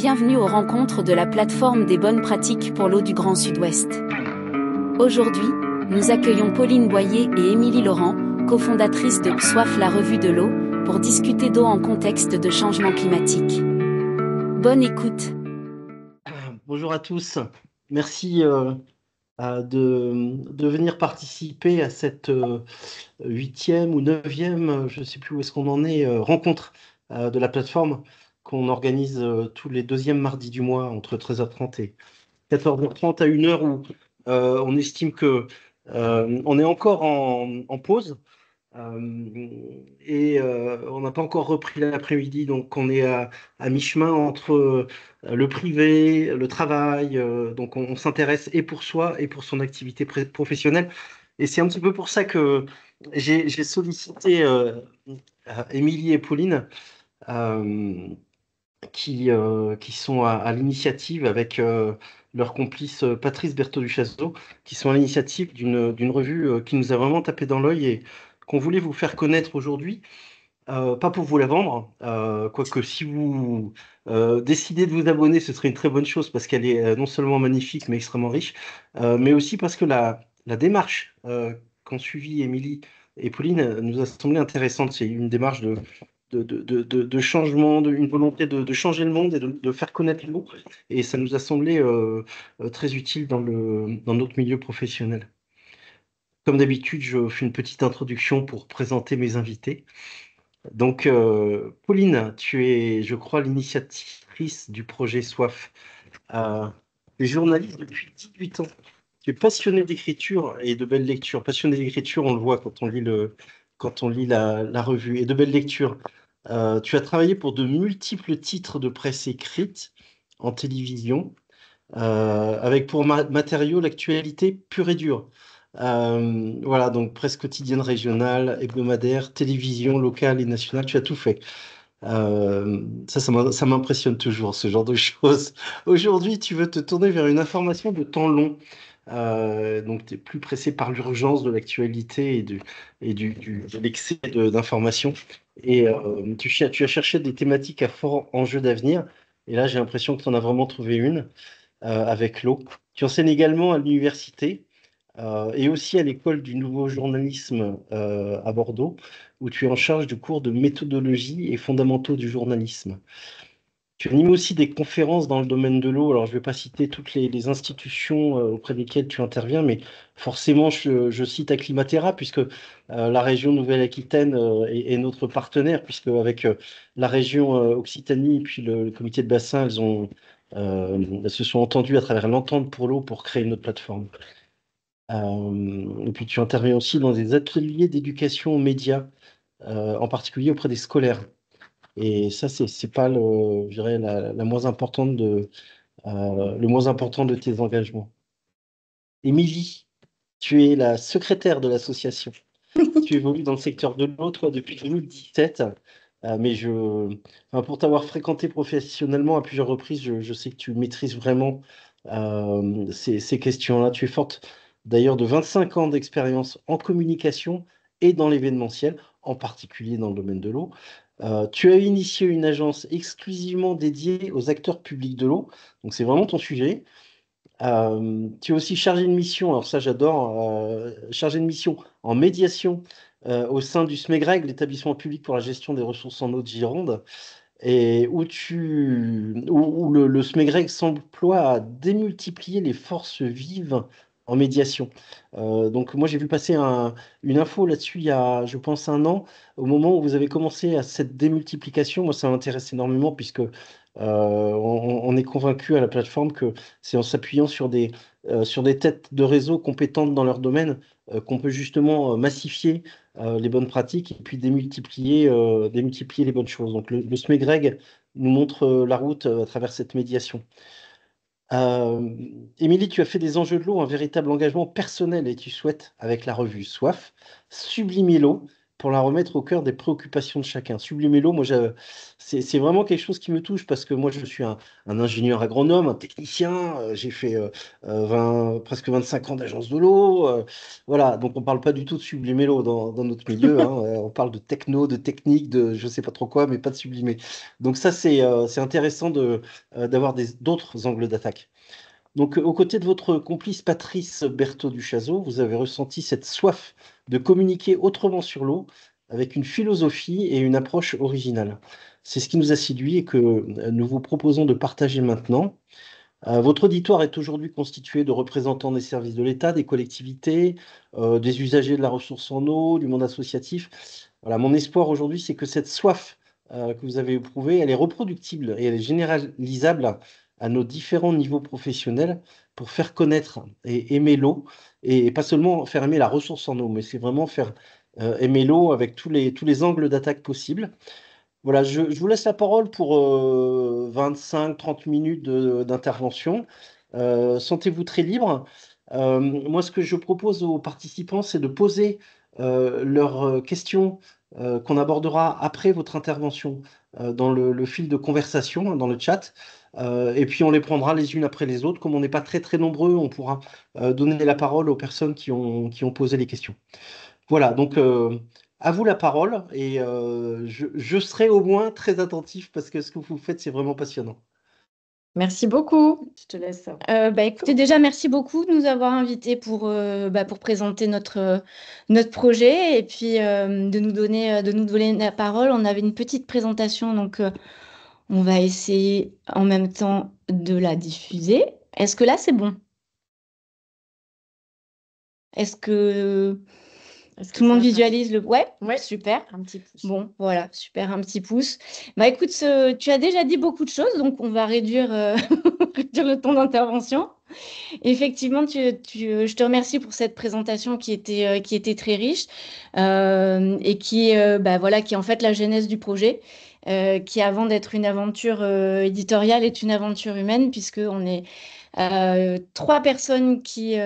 bienvenue aux rencontres de la plateforme des bonnes pratiques pour l'eau du Grand Sud-Ouest. Aujourd'hui, nous accueillons Pauline Boyer et Émilie Laurent, cofondatrices de Soif la revue de l'eau, pour discuter d'eau en contexte de changement climatique. Bonne écoute. Bonjour à tous. Merci de venir participer à cette huitième ou neuvième, je ne sais plus où est-ce qu'on en est, rencontre de la plateforme qu'on organise tous les deuxièmes mardis du mois entre 13h30 et 14h30 à une heure où on estime que on est encore en pause. On n'a pas encore repris l'après-midi, donc on est à mi-chemin entre le privé, le travail. Donc on s'intéresse et pour soi et pour son activité professionnelle. Et c'est un petit peu pour ça que j'ai sollicité Émilie et Pauline, euh, qui sont à l'initiative avec leur complice Patrice Berthoud-Chazeau, qui sont à l'initiative d'une revue qui nous a vraiment tapé dans l'œil et qu'on voulait vous faire connaître aujourd'hui. Pas pour vous la vendre, quoique si vous décidez de vous abonner, ce serait une très bonne chose parce qu'elle est non seulement magnifique mais extrêmement riche, mais aussi parce que la démarche qu'ont suivi Émilie et Pauline nous a semblé intéressante. C'est une démarche de changement, une volonté de changer le monde et de faire connaître l'eau. Et ça nous a semblé très utile dans notre milieu professionnel. Comme d'habitude, je fais une petite introduction pour présenter mes invités. Donc, Pauline, tu es, je crois, l'initiatrice du projet Soif. Tu es journaliste depuis 18 ans. Tu es passionnée d'écriture et de belles lectures. Passionnée d'écriture, on le voit quand on lit la revue, et de belles lectures. Tu as travaillé pour de multiples titres de presse écrite en télévision, avec pour matériau l'actualité pure et dure. Voilà, donc presse quotidienne régionale, hebdomadaire, télévision locale et nationale, tu as tout fait. Ça m'impressionne toujours, ce genre de choses. Aujourd'hui, tu veux te tourner vers une information de temps long. Donc, tu es plus pressé par l'urgence de l'actualité de l'excès d'informations. Et tu as cherché des thématiques à fort enjeu d'avenir. Et là, j'ai l'impression que tu en as vraiment trouvé une avec l'eau. Tu enseignes également à l'université et aussi à l'école du nouveau journalisme à Bordeaux, où tu es en charge du cours de méthodologie et fondamentaux du journalisme. Tu animes aussi des conférences dans le domaine de l'eau. Alors, je ne vais pas citer toutes les institutions auprès desquelles tu interviens, mais forcément, je cite Acclimatera, puisque la région Nouvelle-Aquitaine est notre partenaire, puisque avec la région Occitanie et puis le comité de bassin, elles se sont entendues à travers l'entente pour l'eau pour créer une autre plateforme. Et puis, tu interviens aussi dans des ateliers d'éducation aux médias, en particulier auprès des scolaires. Et ça, c'est pas je dirais, la moins importante le moins important de tes engagements. Émilie, tu es la secrétaire de l'association. Tu évolues dans le secteur de l'eau, toi, depuis 2017. Mais enfin, pour t'avoir fréquenté professionnellement à plusieurs reprises, je sais que tu maîtrises vraiment ces questions-là. Tu es forte d'ailleurs de 25 ans d'expérience en communication et dans l'événementiel, en particulier dans le domaine de l'eau. Tu as initié une agence exclusivement dédiée aux acteurs publics de l'eau, donc c'est vraiment ton sujet. Tu es aussi chargé de mission, alors ça j'adore, chargé de mission en médiation au sein du SMEGREG, l'établissement public pour la gestion des ressources en eau de Gironde, et où le SMEGREG s'emploie à démultiplier les forces vives en médiation. Donc moi j'ai vu passer une info là-dessus il y a, je pense, un an, au moment où vous avez commencé à cette démultiplication. Moi ça m'intéresse énormément puisque on est convaincu à la plateforme que c'est en s'appuyant sur des têtes de réseau compétentes dans leur domaine qu'on peut justement massifier les bonnes pratiques et puis démultiplier les bonnes choses. Donc le SMEGREG nous montre la route à travers cette médiation. Euh, Émilie, tu as fait des enjeux de l'eau un véritable engagement personnel et tu souhaites, avec la revue Soif, sublimer l'eau pour la remettre au cœur des préoccupations de chacun. Sublimer l'eau, moi, c'est vraiment quelque chose qui me touche parce que moi, je suis un ingénieur agronome, un technicien. J'ai fait 20, presque 25 ans d'agence de l'eau. Voilà, donc on ne parle pas du tout de sublimer l'eau dans notre milieu, hein. On parle de techno, de technique, de je ne sais pas trop quoi, mais pas de sublimer. Donc ça, c'est intéressant d'avoir d'autres angles d'attaque. Donc, aux côtés de votre complice Patrice Berthaud du Chazot, vous avez ressenti cette soif de communiquer autrement sur l'eau, avec une philosophie et une approche originale. C'est ce qui nous a séduit et que nous vous proposons de partager maintenant. Votre auditoire est aujourd'hui constitué de représentants des services de l'État, des collectivités, des usagers de la ressource en eau, du monde associatif. Voilà, mon espoir aujourd'hui, c'est que cette soif que vous avez éprouvée, elle est reproductible et elle est généralisable à nos différents niveaux professionnels pour faire connaître et aimer l'eau, et pas seulement faire aimer la ressource en eau, mais c'est vraiment faire aimer l'eau avec tous les angles d'attaque possibles. Voilà, je vous laisse la parole pour 25-30 minutes d'intervention. Sentez-vous très libre. Moi, ce que je propose aux participants, c'est de poser leurs questions qu'on abordera après votre intervention dans le fil de conversation, hein, dans le chat. Et puis, on les prendra les unes après les autres. Comme on n'est pas très, très nombreux, on pourra donner la parole aux personnes qui ont posé les questions. Voilà, donc à vous la parole et je serai au moins très attentif parce que ce que vous faites, c'est vraiment passionnant. Merci beaucoup. Je te laisse. Écoutez, déjà, merci beaucoup de nous avoir invités pour présenter notre projet et puis de nous donner la parole. On avait une petite présentation, donc on va essayer en même temps de la diffuser. Est-ce que là, c'est bon? Est-ce que tout le monde visualise le... Ouais, Ouais. super. Un petit pouce. Bon, voilà, super, un petit pouce. Écoute, tu as déjà dit beaucoup de choses, donc on va réduire, réduire le temps d'intervention. Effectivement, je te remercie pour cette présentation qui était très riche et qui est en fait la genèse du projet, qui avant d'être une aventure éditoriale est une aventure humaine, puisqu'on est 3 personnes qui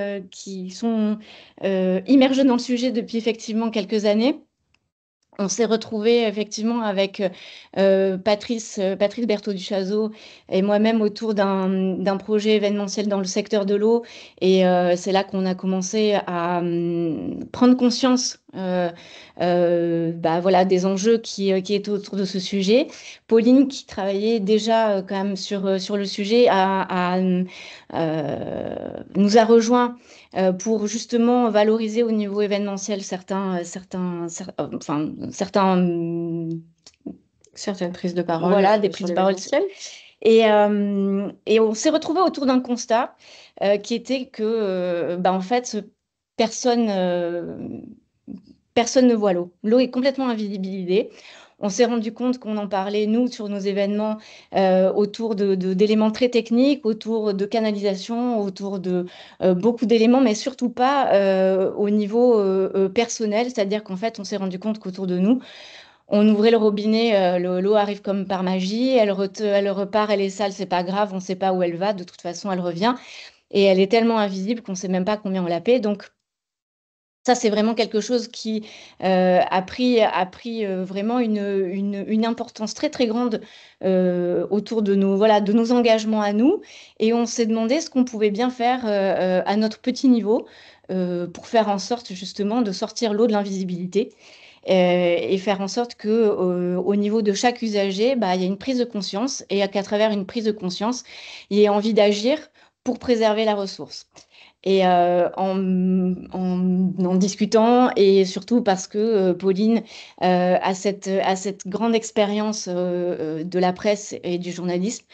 sont immergées dans le sujet depuis effectivement quelques années. On s'est retrouvés effectivement avec Patrice Berthaud du Chazot et moi-même autour d'un projet événementiel dans le secteur de l'eau. Et c'est là qu'on a commencé à prendre conscience des enjeux qui étaient autour de ce sujet. Pauline, qui travaillait déjà quand même sur le sujet, nous a rejoints pour justement valoriser au niveau événementiel certaines prises de parole. Voilà, des prises de parole. Et on s'est retrouvés autour d'un constat qui était que, en fait, personne ne voit l'eau. L'eau est complètement invisibilisée. On s'est rendu compte qu'on en parlait, nous, sur nos événements, autour d'éléments très techniques, autour de canalisation, autour de beaucoup d'éléments, mais surtout pas au niveau personnel. C'est-à-dire qu'en fait, on s'est rendu compte qu'autour de nous, on ouvrait le robinet, l'eau arrive comme par magie, elle repart, elle est sale, c'est pas grave, on ne sait pas où elle va, de toute façon, elle revient. Et elle est tellement invisible qu'on ne sait même pas combien on la paie. Donc, ça, c'est vraiment quelque chose qui a pris vraiment une importance très, très grande autour de nos engagements à nous. Et on s'est demandé ce qu'on pouvait bien faire à notre petit niveau pour faire en sorte justement de sortir l'eau de l'invisibilité et faire en sorte qu'au niveau de chaque usager, il y a une prise de conscience et qu'à travers une prise de conscience, il y ait envie d'agir pour préserver la ressource. Et en discutant, et surtout parce que Pauline a cette grande expérience de la presse et du journalisme,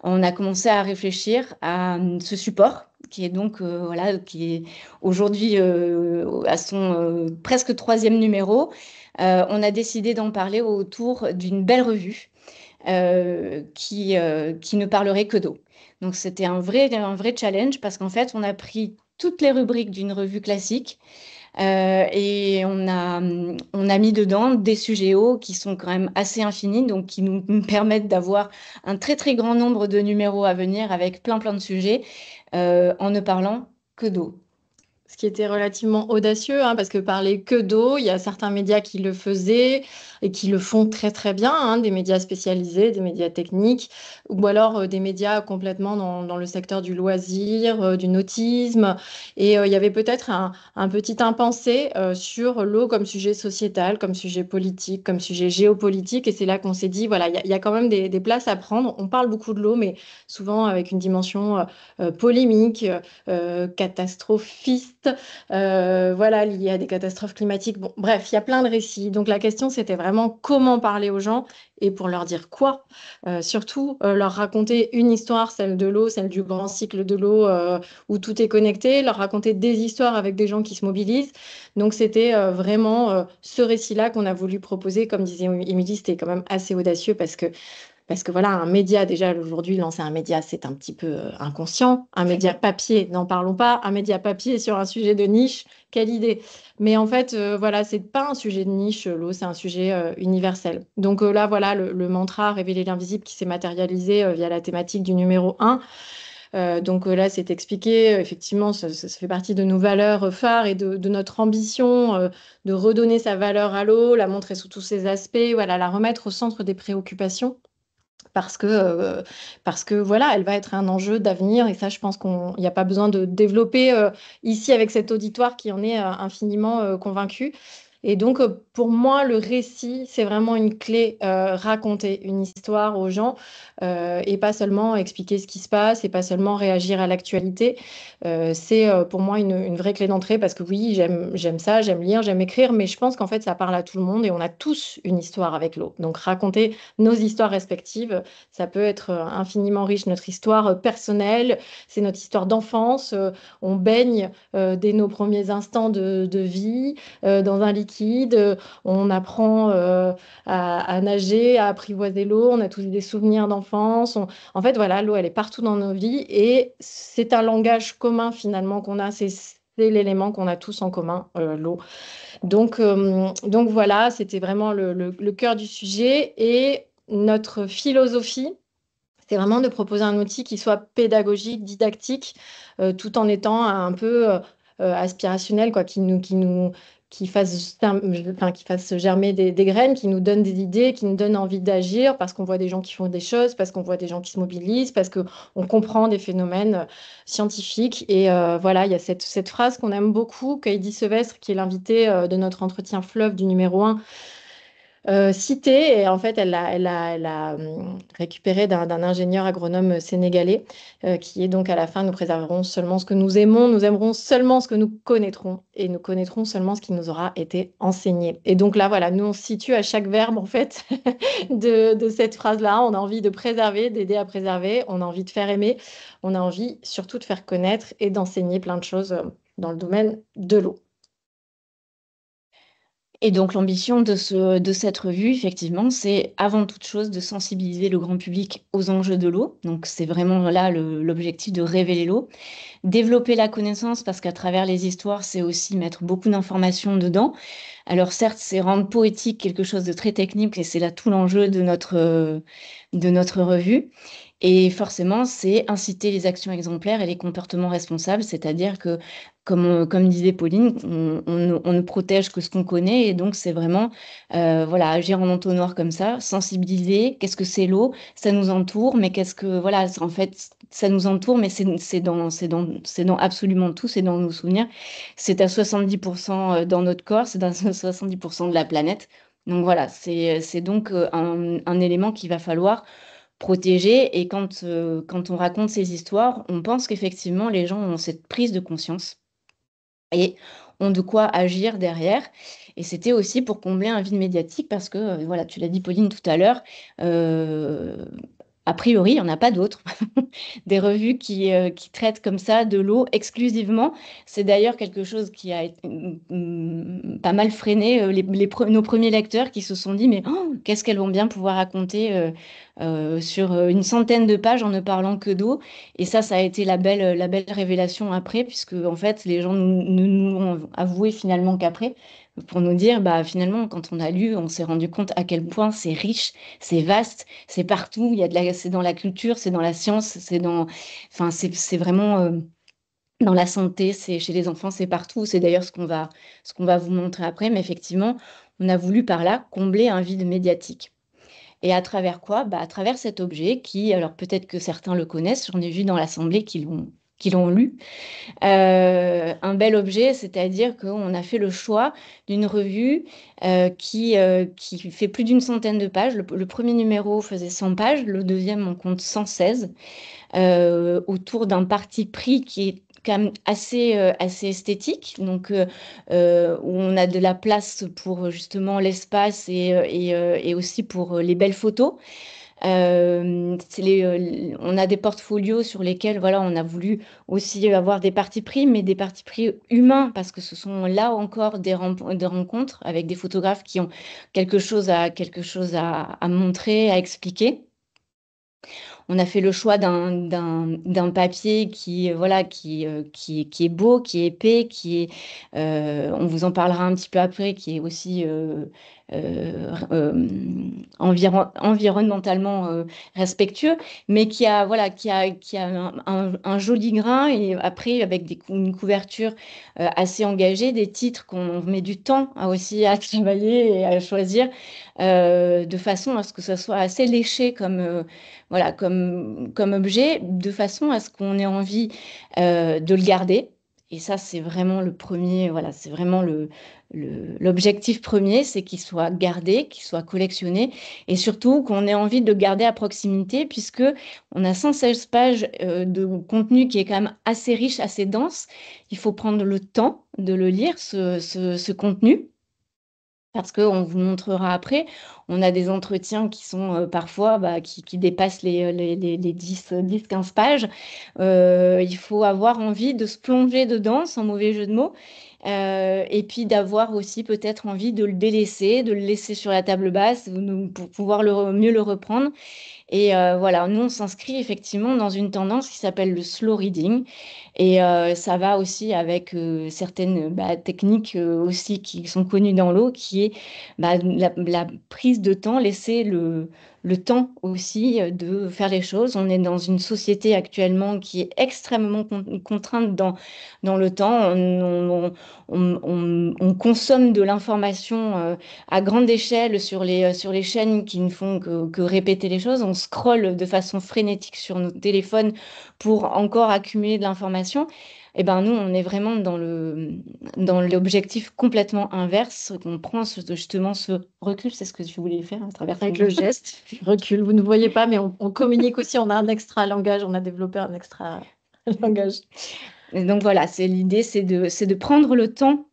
on a commencé à réfléchir à ce support qui est donc qui est aujourd'hui à son presque 3e numéro. On a décidé d'en parler autour d'une belle revue qui ne parlerait que d'eau. Donc, c'était un vrai challenge parce qu'en fait, on a pris toutes les rubriques d'une revue classique et on a mis dedans des sujets eau qui sont quand même assez infinis, donc qui nous permettent d'avoir un très, très grand nombre de numéros à venir avec plein de sujets en ne parlant que d'eau. ce qui était relativement audacieux, hein, parce que parler que d'eau, il y a certains médias qui le faisaient et qui le font très très bien, hein, des médias spécialisés, des médias techniques, ou alors des médias complètement dans le secteur du loisir, du nautisme. Et il y avait peut-être un petit impensé sur l'eau comme sujet sociétal, comme sujet politique, comme sujet géopolitique. Et c'est là qu'on s'est dit, voilà, il y a quand même des places à prendre. On parle beaucoup de l'eau, mais souvent avec une dimension polémique, catastrophiste, voilà, liée à des catastrophes climatiques. Bon, bref, il y a plein de récits. Donc la question, c'était vraiment comment parler aux gens et pour leur dire quoi. Surtout, leur raconter une histoire, celle de l'eau, celle du grand cycle de l'eau, où tout est connecté, leur raconter des histoires avec des gens qui se mobilisent. Donc c'était vraiment ce récit-là qu'on a voulu proposer. Comme disait Émilie, c'était quand même assez audacieux parce que voilà, un média, déjà aujourd'hui, lancer un média, c'est un petit peu inconscient. Un média papier, n'en parlons pas. Un média papier sur un sujet de niche, quelle idée. Mais en fait, voilà, c'est pas un sujet de niche, l'eau, c'est un sujet universel. Donc là, voilà, le mantra Révéler l'invisible qui s'est matérialisé via la thématique du numéro 1. Donc là, c'est expliqué. Effectivement, ça fait partie de nos valeurs phares et de notre ambition de redonner sa valeur à l'eau, la montrer sous tous ses aspects, voilà, la remettre au centre des préoccupations parce que voilà, elle va être un enjeu d'avenir et ça, je pense qu'il n'y a pas besoin de développer ici avec cet auditoire qui en est infiniment convaincu. Et donc, pour moi, le récit, c'est vraiment une clé, raconter une histoire aux gens et pas seulement expliquer ce qui se passe et pas seulement réagir à l'actualité. C'est pour moi une vraie clé d'entrée parce que oui, j'aime ça, j'aime lire, j'aime écrire, mais je pense qu'en fait, ça parle à tout le monde et on a tous une histoire avec l'eau. Donc, raconter nos histoires respectives, ça peut être infiniment riche. Notre histoire personnelle, c'est notre histoire d'enfance. On baigne dès nos premiers instants de vie dans un liquide. On apprend à nager, à apprivoiser l'eau. On a tous des souvenirs d'enfance. En fait, voilà, l'eau, elle est partout dans nos vies et c'est un langage commun finalement qu'on a. C'est l'élément qu'on a tous en commun, l'eau. Donc voilà, c'était vraiment le cœur du sujet. Et notre philosophie, c'est vraiment de proposer un outil qui soit pédagogique, didactique, tout en étant un peu aspirationnel, quoi, qui fasse, enfin, qui fasse germer des graines, qui nous donne des idées, qui nous donne envie d'agir, parce qu'on voit des gens qui font des choses, parce qu'on voit des gens qui se mobilisent, parce qu'on comprend des phénomènes scientifiques. Et voilà, il y a cette phrase qu'on aime beaucoup, qu'Heidi Sevestre, qui est l'invitée de notre entretien fleuve du numéro 1, citée, et en fait, elle l'a récupérée d'un ingénieur agronome sénégalais, qui est donc à la fin, nous préserverons seulement ce que nous aimons, nous aimerons seulement ce que nous connaîtrons, et nous connaîtrons seulement ce qui nous aura été enseigné. Et donc là, voilà, nous, on se situe à chaque verbe, en fait, de cette phrase-là. On a envie de préserver, d'aider à préserver, on a envie de faire aimer, on a envie surtout de faire connaître et d'enseigner plein de choses dans le domaine de l'eau. Et donc l'ambition de cette revue, effectivement, c'est avant toute chose de sensibiliser le grand public aux enjeux de l'eau. Donc c'est vraiment là l'objectif de révéler l'eau. Développer la connaissance, parce qu'à travers les histoires, c'est aussi mettre beaucoup d'informations dedans. Alors certes, c'est rendre poétique quelque chose de très technique, et c'est là tout l'enjeu de notre revue. Et forcément, c'est inciter les actions exemplaires et les comportements responsables, c'est-à-dire que, comme disait Pauline, on ne protège que ce qu'on connaît, et donc c'est vraiment voilà, agir en entonnoir comme ça, sensibiliser, qu'est-ce que c'est l'eau, ça nous entoure, mais qu'est-ce que, voilà, en fait, ça nous entoure, mais c'est dans absolument tout, c'est dans nos souvenirs, c'est à 70% dans notre corps, c'est à 70% de la planète. Donc voilà, c'est donc un élément qu'il va falloir protéger. Et quand on raconte ces histoires, on pense qu'effectivement, les gens ont cette prise de conscience et ont de quoi agir derrière. Et c'était aussi pour combler un vide médiatique parce que, voilà, tu l'as dit, Pauline, tout à l'heure, a priori, il n'y en a pas d'autres. Des revues qui traitent comme ça de l'eau exclusivement. C'est d'ailleurs quelque chose qui a pas mal freiné nos premiers lecteurs qui se sont dit, mais qu'est-ce qu'elles vont bien pouvoir raconter sur une centaine de pages en ne parlant que d'eau. Et ça a été la belle révélation après, puisque en fait, les gens nous ont avoué finalement qu'après, pour nous dire, bah, finalement, quand on a lu, on s'est rendu compte à quel point c'est riche, c'est vaste, c'est partout, c'est dans la culture, c'est dans la science, enfin, c'est vraiment Dans la santé, c'est chez les enfants, c'est partout. C'est d'ailleurs ce qu'on va vous montrer après. Mais effectivement, on a voulu par là combler un vide médiatique. Et à travers quoi? À travers cet objet qui, alors peut-être que certains le connaissent, j'en ai vu dans l'assemblée qui l'ont lu. Un bel objet, c'est-à-dire qu'on a fait le choix d'une revue qui fait plus d'une centaine de pages. Le premier numéro faisait 100 pages, le deuxième en compte 116, autour d'un parti pris qui est quand même assez esthétique, donc où on a de la place pour justement l'espace et aussi pour les belles photos. On a des portfolios sur lesquels voilà, on a voulu aussi avoir des partis pris, mais des partis pris humains, parce que ce sont là encore des rencontres avec des photographes qui ont quelque chose à montrer, à expliquer. On a fait le choix d'un papier qui est beau, qui est épais, on vous en parlera un petit peu après, qui est aussi environnementalement respectueux, mais qui a un joli grain, et après avec une couverture assez engagée, des titres qu'on met du temps aussi à travailler et à choisir, de façon à ce que ça soit assez léché comme objet, de façon à ce qu'on ait envie de le garder. Et ça, c'est vraiment le premier, voilà, c'est vraiment l'objectif premier, c'est qu'il soit gardé, qu'il soit collectionné, et surtout qu'on ait envie de le garder à proximité, puisque on a 116 pages de contenu qui est quand même assez riche, assez dense. Il faut prendre le temps de le lire, ce contenu. Parce qu'on vous montrera après, on a des entretiens qui sont parfois qui dépassent les 10-15 pages. Il faut avoir envie de se plonger dedans, sans mauvais jeu de mots, et puis d'avoir aussi peut-être envie de le délaisser, de le laisser sur la table basse pour pouvoir mieux le reprendre. Et voilà, nous, on s'inscrit effectivement dans une tendance qui s'appelle le slow reading. Et ça va aussi avec certaines techniques aussi qui sont connues dans l'eau, qui est la prise de temps, laisser le temps aussi de faire les choses. On est dans une société actuellement qui est extrêmement contrainte dans le temps. On consomme de l'information à grande échelle sur les chaînes qui ne font que répéter les choses. On scrolle de façon frénétique sur nos téléphones pour encore accumuler de l'information. Eh ben, nous, on est vraiment dans l'objectif complètement inverse, qu'on prend justement ce recul, c'est ce que tu voulais faire à travers Avec le geste, recul, vous ne voyez pas, mais on communique aussi, on a un extra langage, on a développé un extra langage. Et donc voilà, l'idée, c'est de prendre le temps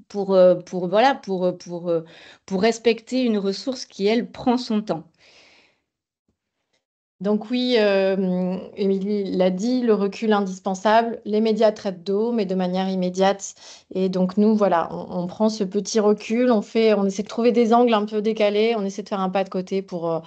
pour respecter une ressource qui, elle, prend son temps. Donc oui, Émilie l'a dit, le recul indispensable. Les médias traitent d'eau, mais de manière immédiate. Et donc nous, voilà, on prend ce petit recul, on essaie de trouver des angles un peu décalés, on essaie de faire un pas de côté pour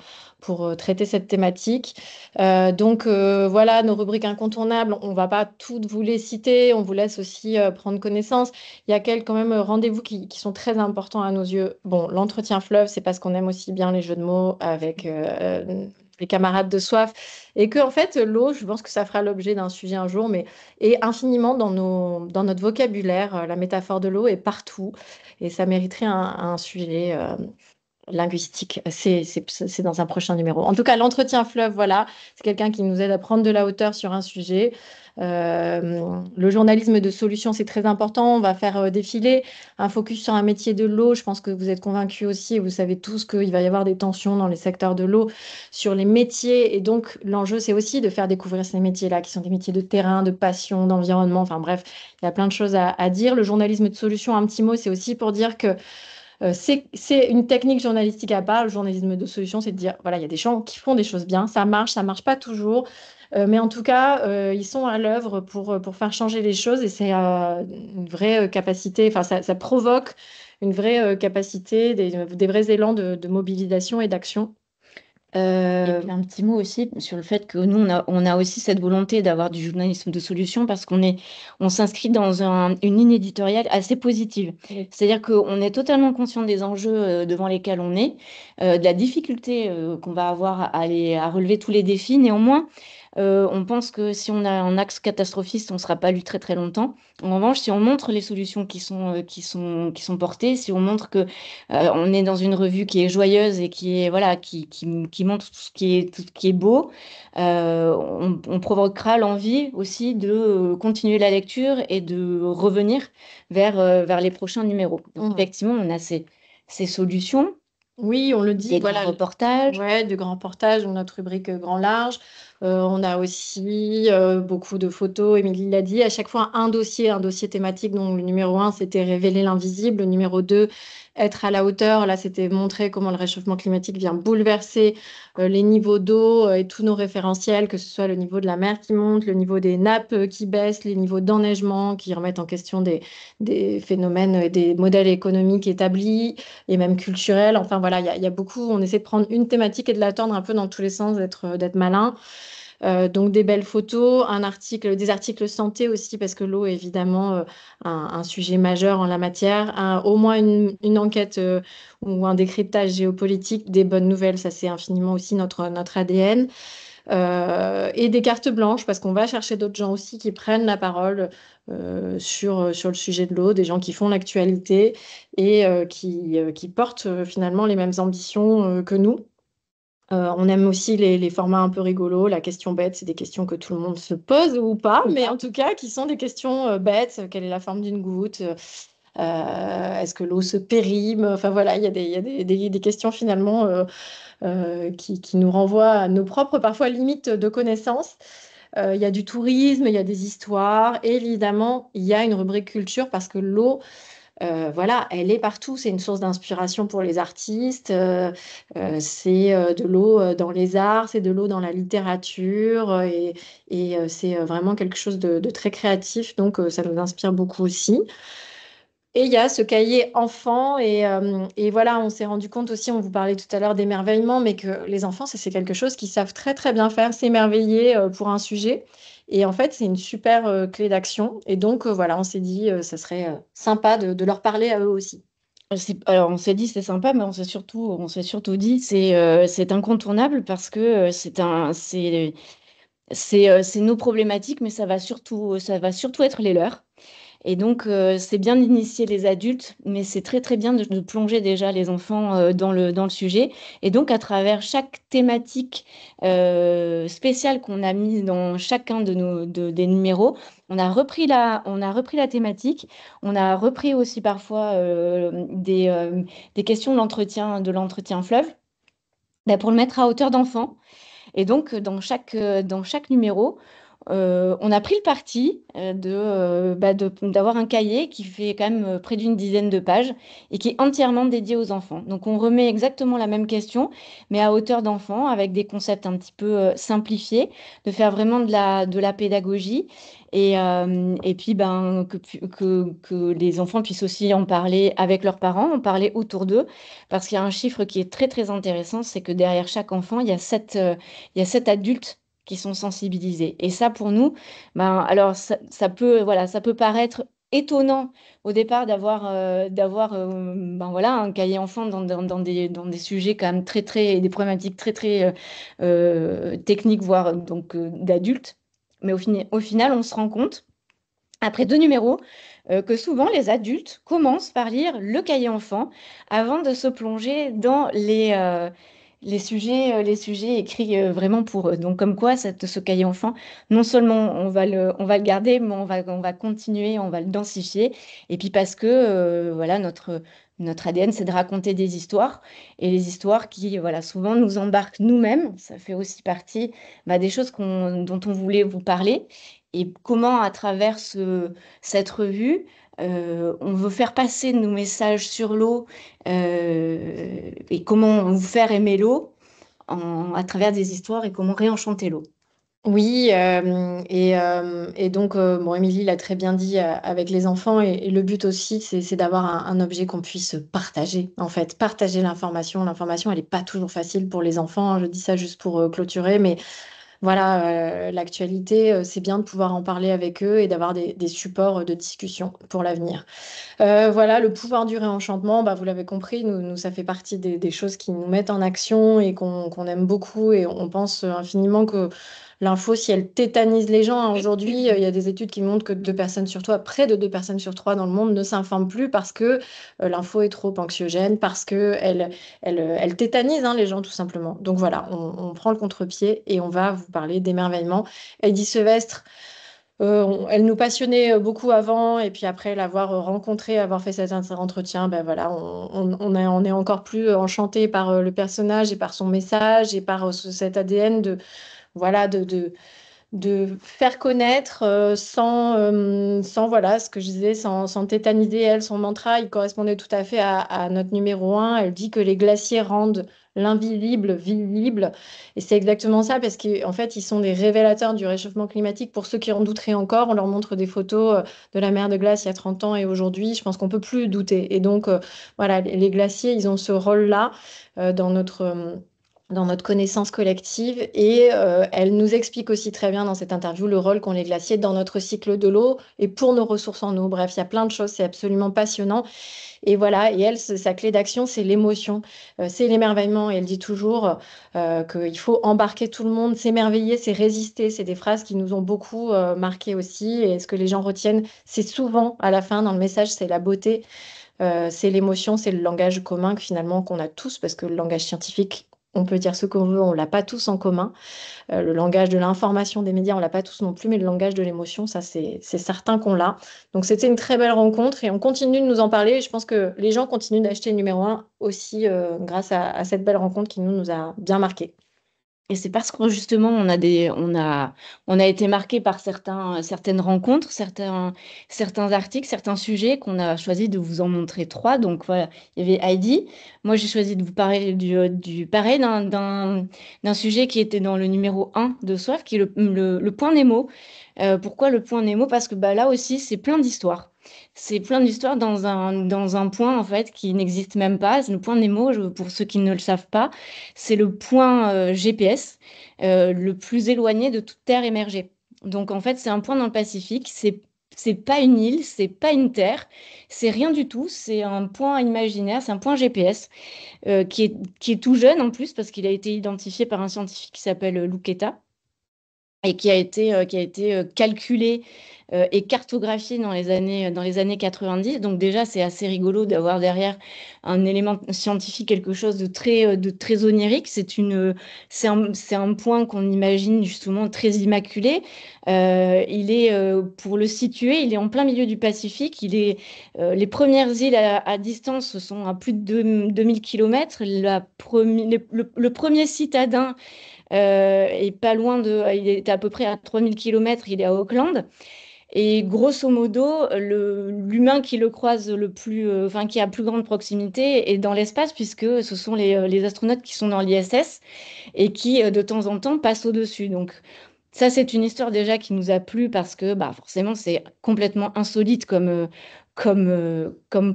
traiter cette thématique. Donc voilà, nos rubriques incontournables, on ne va pas toutes vous les citer, on vous laisse aussi prendre connaissance. Il y a quelques quand même rendez-vous qui sont très importants à nos yeux. Bon, l'entretien fleuve, c'est parce qu'on aime aussi bien les jeux de mots avec les camarades de soif, et que en fait l'eau, je pense que ça fera l'objet d'un sujet un jour, mais est infiniment dans notre vocabulaire. La métaphore de l'eau est partout, et ça mériterait un sujet linguistique. C'est dans un prochain numéro. En tout cas, l'entretien fleuve, voilà, c'est quelqu'un qui nous aide à prendre de la hauteur sur un sujet. Le journalisme de solution, c'est très important. On va faire défiler un focus sur un métier de l'eau. Je pense que vous êtes convaincus aussi, et vous savez tous qu'il va y avoir des tensions dans les secteurs de l'eau sur les métiers. Et donc, l'enjeu, c'est aussi de faire découvrir ces métiers-là, qui sont des métiers de terrain, de passion, d'environnement. Enfin bref, il y a plein de choses à dire. Le journalisme de solution, un petit mot, c'est aussi pour dire que c'est une technique journalistique à part. Le journalisme de solution, c'est de dire, voilà, il y a des gens qui font des choses bien, ça marche pas toujours, mais en tout cas, ils sont à l'œuvre pour faire changer les choses, et c'est une vraie capacité, enfin, ça provoque une vraie capacité, des vrais élans de mobilisation et d'action. Et puis un petit mot aussi sur le fait que nous, on a aussi cette volonté d'avoir du journalisme de solution, parce on s'inscrit dans une ligne éditoriale assez positive. Oui. C'est-à-dire qu'on est totalement conscient des enjeux devant lesquels on est, de la difficulté qu'on va avoir à relever tous les défis. Néanmoins, On pense que si on a un axe catastrophiste, on ne sera pas lu très très longtemps. En revanche, si on montre les solutions qui sont portées, si on montre que on est dans une revue qui est joyeuse et qui est voilà, qui montre tout ce qui est beau, on provoquera l'envie aussi de continuer la lecture et de revenir vers les prochains numéros. Donc, effectivement, on a ces solutions. Oui, on le dit, Des voilà. grands reportages. Ouais, de grands reportages, notre rubrique grand large. On a aussi beaucoup de photos, Émilie l'a dit, à chaque fois un dossier thématique. Donc le numéro 1, c'était révéler l'invisible. Le numéro 2, être à la hauteur. Là, c'était montrer comment le réchauffement climatique vient bouleverser les niveaux d'eau et tous nos référentiels, que ce soit le niveau de la mer qui monte, le niveau des nappes qui baissent, les niveaux d'enneigement qui remettent en question des phénomènes et des modèles économiques établis et même culturels. Enfin voilà, il y a beaucoup. On essaie de prendre une thématique et de la tordre un peu dans tous les sens, d'être malin. Donc des belles photos, des articles santé aussi, parce que l'eau est évidemment un sujet majeur en la matière. Au moins une enquête ou un décryptage géopolitique, des bonnes nouvelles, ça c'est infiniment aussi notre ADN. Et des cartes blanches, parce qu'on va chercher d'autres gens aussi qui prennent la parole sur le sujet de l'eau, des gens qui font l'actualité et qui portent finalement les mêmes ambitions que nous. On aime aussi les formats un peu rigolos. La question bête, c'est des questions que tout le monde se pose ou pas, mais en tout cas qui sont des questions bêtes. Quelle est la forme d'une goutte? Est-ce que l'eau se périme? Enfin voilà, il y a des questions finalement qui nous renvoient à nos propres, parfois limites de connaissances. Il y a du tourisme, il y a des histoires, et évidemment, il y a une rubrique culture parce que l'eau, voilà, elle est partout. C'est une source d'inspiration pour les artistes. C'est de l'eau dans les arts, c'est de l'eau dans la littérature, et c'est vraiment quelque chose de très créatif. Donc, ça nous inspire beaucoup aussi. Et il y a ce cahier enfant, et voilà, on s'est rendu compte aussi, on vous parlait tout à l'heure d'émerveillement, mais que les enfants, c'est quelque chose qu'ils savent très très bien faire, s'émerveiller pour un sujet. Et en fait, c'est une super clé d'action. Et donc, voilà, on s'est dit, ça serait sympa de leur parler à eux aussi. Alors, on s'est dit c'est sympa, mais on s'est surtout dit c'est incontournable parce que c'est nos problématiques, mais ça va surtout être les leurs. Et donc, c'est bien d'initier les adultes, mais c'est très, très bien de plonger déjà les enfants dans le sujet. Et donc, à travers chaque thématique spéciale qu'on a mise dans chacun des numéros, on a repris la thématique. On a repris aussi parfois des questions de l'entretien fleuve, bah, pour le mettre à hauteur d'enfant. Et donc, dans chaque numéro, on a pris le parti d'avoir un cahier qui fait quand même près d'une dizaine de pages et qui est entièrement dédié aux enfants. Donc, on remet exactement la même question, mais à hauteur d'enfant, avec des concepts un petit peu simplifiés, de faire vraiment de la pédagogie. Et puis, que les enfants puissent aussi en parler avec leurs parents, en parler autour d'eux, parce qu'il y a un chiffre qui est très, très intéressant, c'est que derrière chaque enfant, il y a 7 adultes qui sont sensibilisés. Et ça, pour nous, alors voilà, ça peut paraître étonnant au départ d'avoir voilà, un cahier enfant dans des sujets quand même très, très, des problématiques très, très techniques, voire donc d'adultes. Mais au final, on se rend compte, après 2 numéros, que souvent les adultes commencent par lire le cahier enfant avant de se plonger dans les sujets écrits vraiment pour eux. Donc, comme quoi, ce cahier enfant, non seulement on va le garder, mais on va continuer, on va le densifier. Et puis parce que voilà, notre ADN, c'est de raconter des histoires. Et les histoires qui, voilà, souvent nous embarquent nous-mêmes. Ça fait aussi partie des choses dont on voulait vous parler. Et comment, à travers cette revue, on veut faire passer nos messages sur l'eau et comment vous faire aimer l'eau à travers des histoires et comment réenchanter l'eau. Oui, et donc, bon, Émilie l'a très bien dit avec les enfants, et le but aussi, c'est d'avoir un objet qu'on puisse partager, en fait, partager l'information. L'information, elle n'est pas toujours facile pour les enfants, hein. Je dis ça juste pour clôturer, mais voilà, l'actualité, c'est bien de pouvoir en parler avec eux et d'avoir des supports de discussion pour l'avenir. Voilà, le pouvoir du réenchantement, bah, vous l'avez compris, ça fait partie des choses qui nous mettent en action et qu'on aime beaucoup, et on pense infiniment que l'info, si elle tétanise les gens, hein. Aujourd'hui, il y a des études qui montrent que 2 personnes sur 3, près de 2 personnes sur 3 dans le monde ne s'informent plus parce que l'info est trop anxiogène, parce que elle tétanise, hein, les gens tout simplement. Donc voilà, on prend le contre-pied et on va vous parler d'émerveillement. Heidi Sevestre, elle nous passionnait beaucoup avant, et puis après l'avoir rencontrée, avoir fait cet entretien, ben voilà, on est encore plus enchanté par le personnage et par son message et par cet ADN voilà, de faire connaître sans, voilà, ce que je disais, sans tétaniser. Elle, son mantra, il correspondait tout à fait à notre numéro 1. Elle dit que les glaciers rendent l'invisible visible. Et c'est exactement ça, parce qu'en fait, ils sont des révélateurs du réchauffement climatique. Pour ceux qui en douteraient encore, on leur montre des photos de la mer de glace il y a 30 ans et aujourd'hui, je pense qu'on peut plus douter. Et donc, voilà, les glaciers, ils ont ce rôle-là dans notre connaissance collective. Et elle nous explique aussi très bien dans cette interview le rôle qu'ont les glaciers dans notre cycle de l'eau et pour nos ressources en eau. Bref, il y a plein de choses, c'est absolument passionnant. Et voilà, et elle, sa clé d'action, c'est l'émotion, c'est l'émerveillement. Et elle dit toujours qu'il faut embarquer tout le monde, s'émerveiller, c'est résister. C'est des phrases qui nous ont beaucoup marqué aussi. Et ce que les gens retiennent, c'est souvent à la fin dans le message, c'est la beauté. C'est l'émotion, c'est le langage commun que finalement qu'on a tous, parce que le langage scientifique, on peut dire ce qu'on veut, on l'a pas tous en commun. Le langage de l'information des médias, on l'a pas tous non plus, mais le langage de l'émotion, ça c'est certain qu'on l'a. Donc c'était une très belle rencontre et on continue de nous en parler. Je pense que les gens continuent d'acheter le numéro 1 aussi grâce à cette belle rencontre qui nous a bien marqué. Et c'est parce que justement, on a été marqué par certaines rencontres, certains articles, certains sujets qu'on a choisi de vous en montrer 3. Donc voilà, il y avait Heidi. Moi, j'ai choisi de vous parler pareil d'un sujet qui était dans le numéro 1 de Soif, qui est le point Nemo. Pourquoi le point Nemo? Parce que bah, là aussi, c'est plein d'histoires. C'est plein d'histoires dans un point en fait qui n'existe même pas. Le point Nemo, pour ceux qui ne le savent pas, c'est le point GPS le plus éloigné de toute terre émergée. Donc en fait, c'est un point dans le Pacifique. C'est pas une île, c'est pas une terre, c'est rien du tout. C'est un point imaginaire, c'est un point GPS qui est tout jeune en plus parce qu'il a été identifié par un scientifique qui s'appelle Lucchetta et qui a été calculé et cartographié dans les années 90. Donc déjà, c'est assez rigolo d'avoir derrière un élément scientifique quelque chose de très onirique. C'est un point qu'on imagine justement très immaculé. Pour le situer, il est en plein milieu du Pacifique. Les premières îles à distance sont à plus de 2000 km. Le premier citadin et pas loin il est à peu près à 3000 km, il est à Auckland. Et grosso modo, l'humain qui le croise enfin, qui a plus grande proximité est dans l'espace, puisque ce sont les astronautes qui sont dans l'ISS et qui, de temps en temps, passent au-dessus. Donc, ça, c'est une histoire déjà qui nous a plu parce que bah, forcément, c'est complètement insolite comme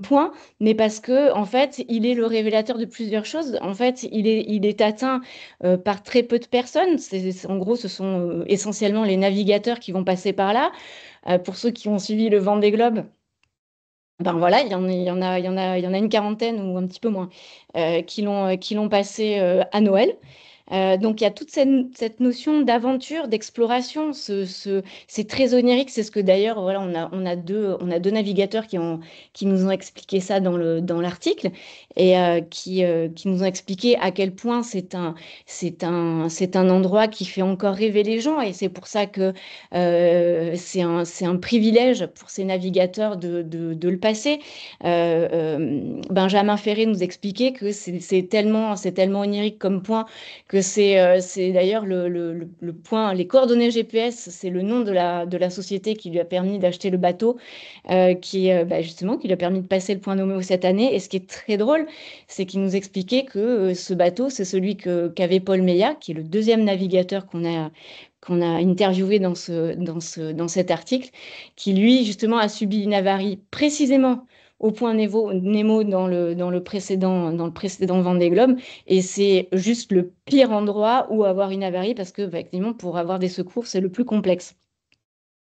point, mais parce que en fait, il est le révélateur de plusieurs choses. En fait, il est atteint par très peu de personnes. En gros, ce sont essentiellement les navigateurs qui vont passer par là. Pour ceux qui ont suivi le Vendée Globe, ben voilà, il y en a une quarantaine ou un petit peu moins qui l'ont passé à Noël. Donc il y a toute cette notion d'aventure, d'exploration, c'est très onirique. C'est ce que d'ailleurs, voilà, on a deux navigateurs qui nous ont expliqué ça dans l'article et qui nous ont expliqué à quel point c'est un endroit qui fait encore rêver les gens. Et c'est pour ça que c'est un privilège pour ces navigateurs de le passer. Benjamin Ferré nous expliquait que c'est tellement onirique comme point que c'est d'ailleurs le point, les coordonnées GPS, c'est le nom de la société qui lui a permis d'acheter le bateau, justement, qui lui a permis de passer le point Nemo cette année. Et ce qui est très drôle, c'est qu'il nous expliquait que ce bateau, c'est celui qu'avait Paul Meillat, qui est le deuxième navigateur qu'on a interviewé dans cet article, qui lui, justement, a subi une avarie précisément au point Nemo dans le précédent Vendée Globe. Et c'est juste le pire endroit où avoir une avarie parce que, effectivement, pour avoir des secours, c'est le plus complexe.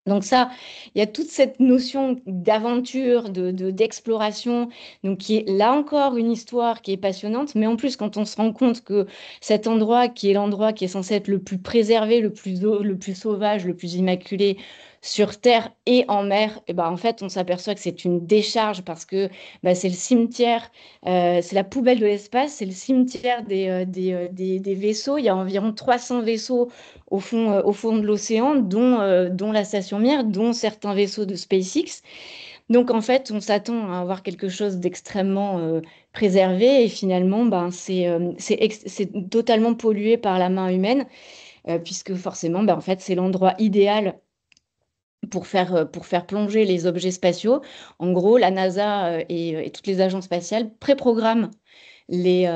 Donc ça, il y a toute cette notion d'aventure, d'exploration, donc qui est là encore une histoire qui est passionnante, mais en plus quand on se rend compte que cet endroit qui est l'endroit qui est censé être le plus préservé, le plus sauvage, le plus immaculé sur terre et en mer, et ben en fait on s'aperçoit que c'est une décharge parce que bah, c'est le cimetière, c'est la poubelle de l'espace, c'est le cimetière des vaisseaux. Il y a environ 300 vaisseaux au fond de l'océan, dont la station Mir, dont certains vaisseaux de SpaceX. Donc en fait, on s'attend à avoir quelque chose d'extrêmement préservé et finalement, ben, c'est totalement pollué par la main humaine, puisque forcément, ben, en fait, c'est l'endroit idéal pour faire plonger les objets spatiaux. En gros, la NASA et toutes les agences spatiales préprogramment les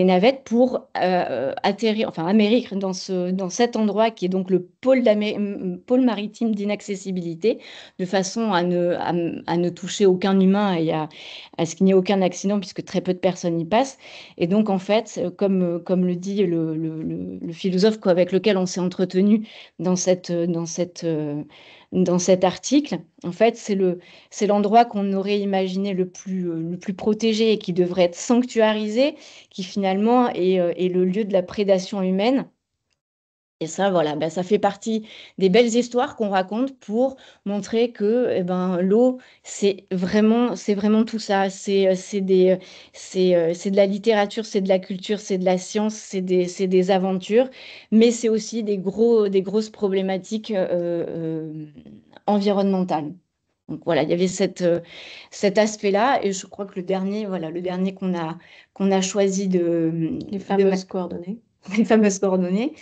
navettes pour atterrir, enfin amérique dans cet endroit qui est donc le pôle maritime d'inaccessibilité, de façon à ne toucher aucun humain et à ce qu'il n'y ait aucun accident, puisque très peu de personnes y passent. Et donc, en fait, comme le dit le philosophe avec lequel on s'est entretenu dans dans cet article, en fait, c'est l'endroit qu'on aurait imaginé le plus protégé et qui devrait être sanctuarisé, qui finalement est le lieu de la prédation humaine. Et ça, voilà, ben, ça fait partie des belles histoires qu'on raconte pour montrer que eh ben, l'eau, c'est vraiment tout ça. C'est de la littérature, c'est de la culture, c'est de la science, c'est des aventures, mais c'est aussi des grosses problématiques environnementales. Donc voilà, il y avait cet aspect-là, et je crois que le dernier qu'on a choisi Les fameuses coordonnées. les fameuses coordonnées.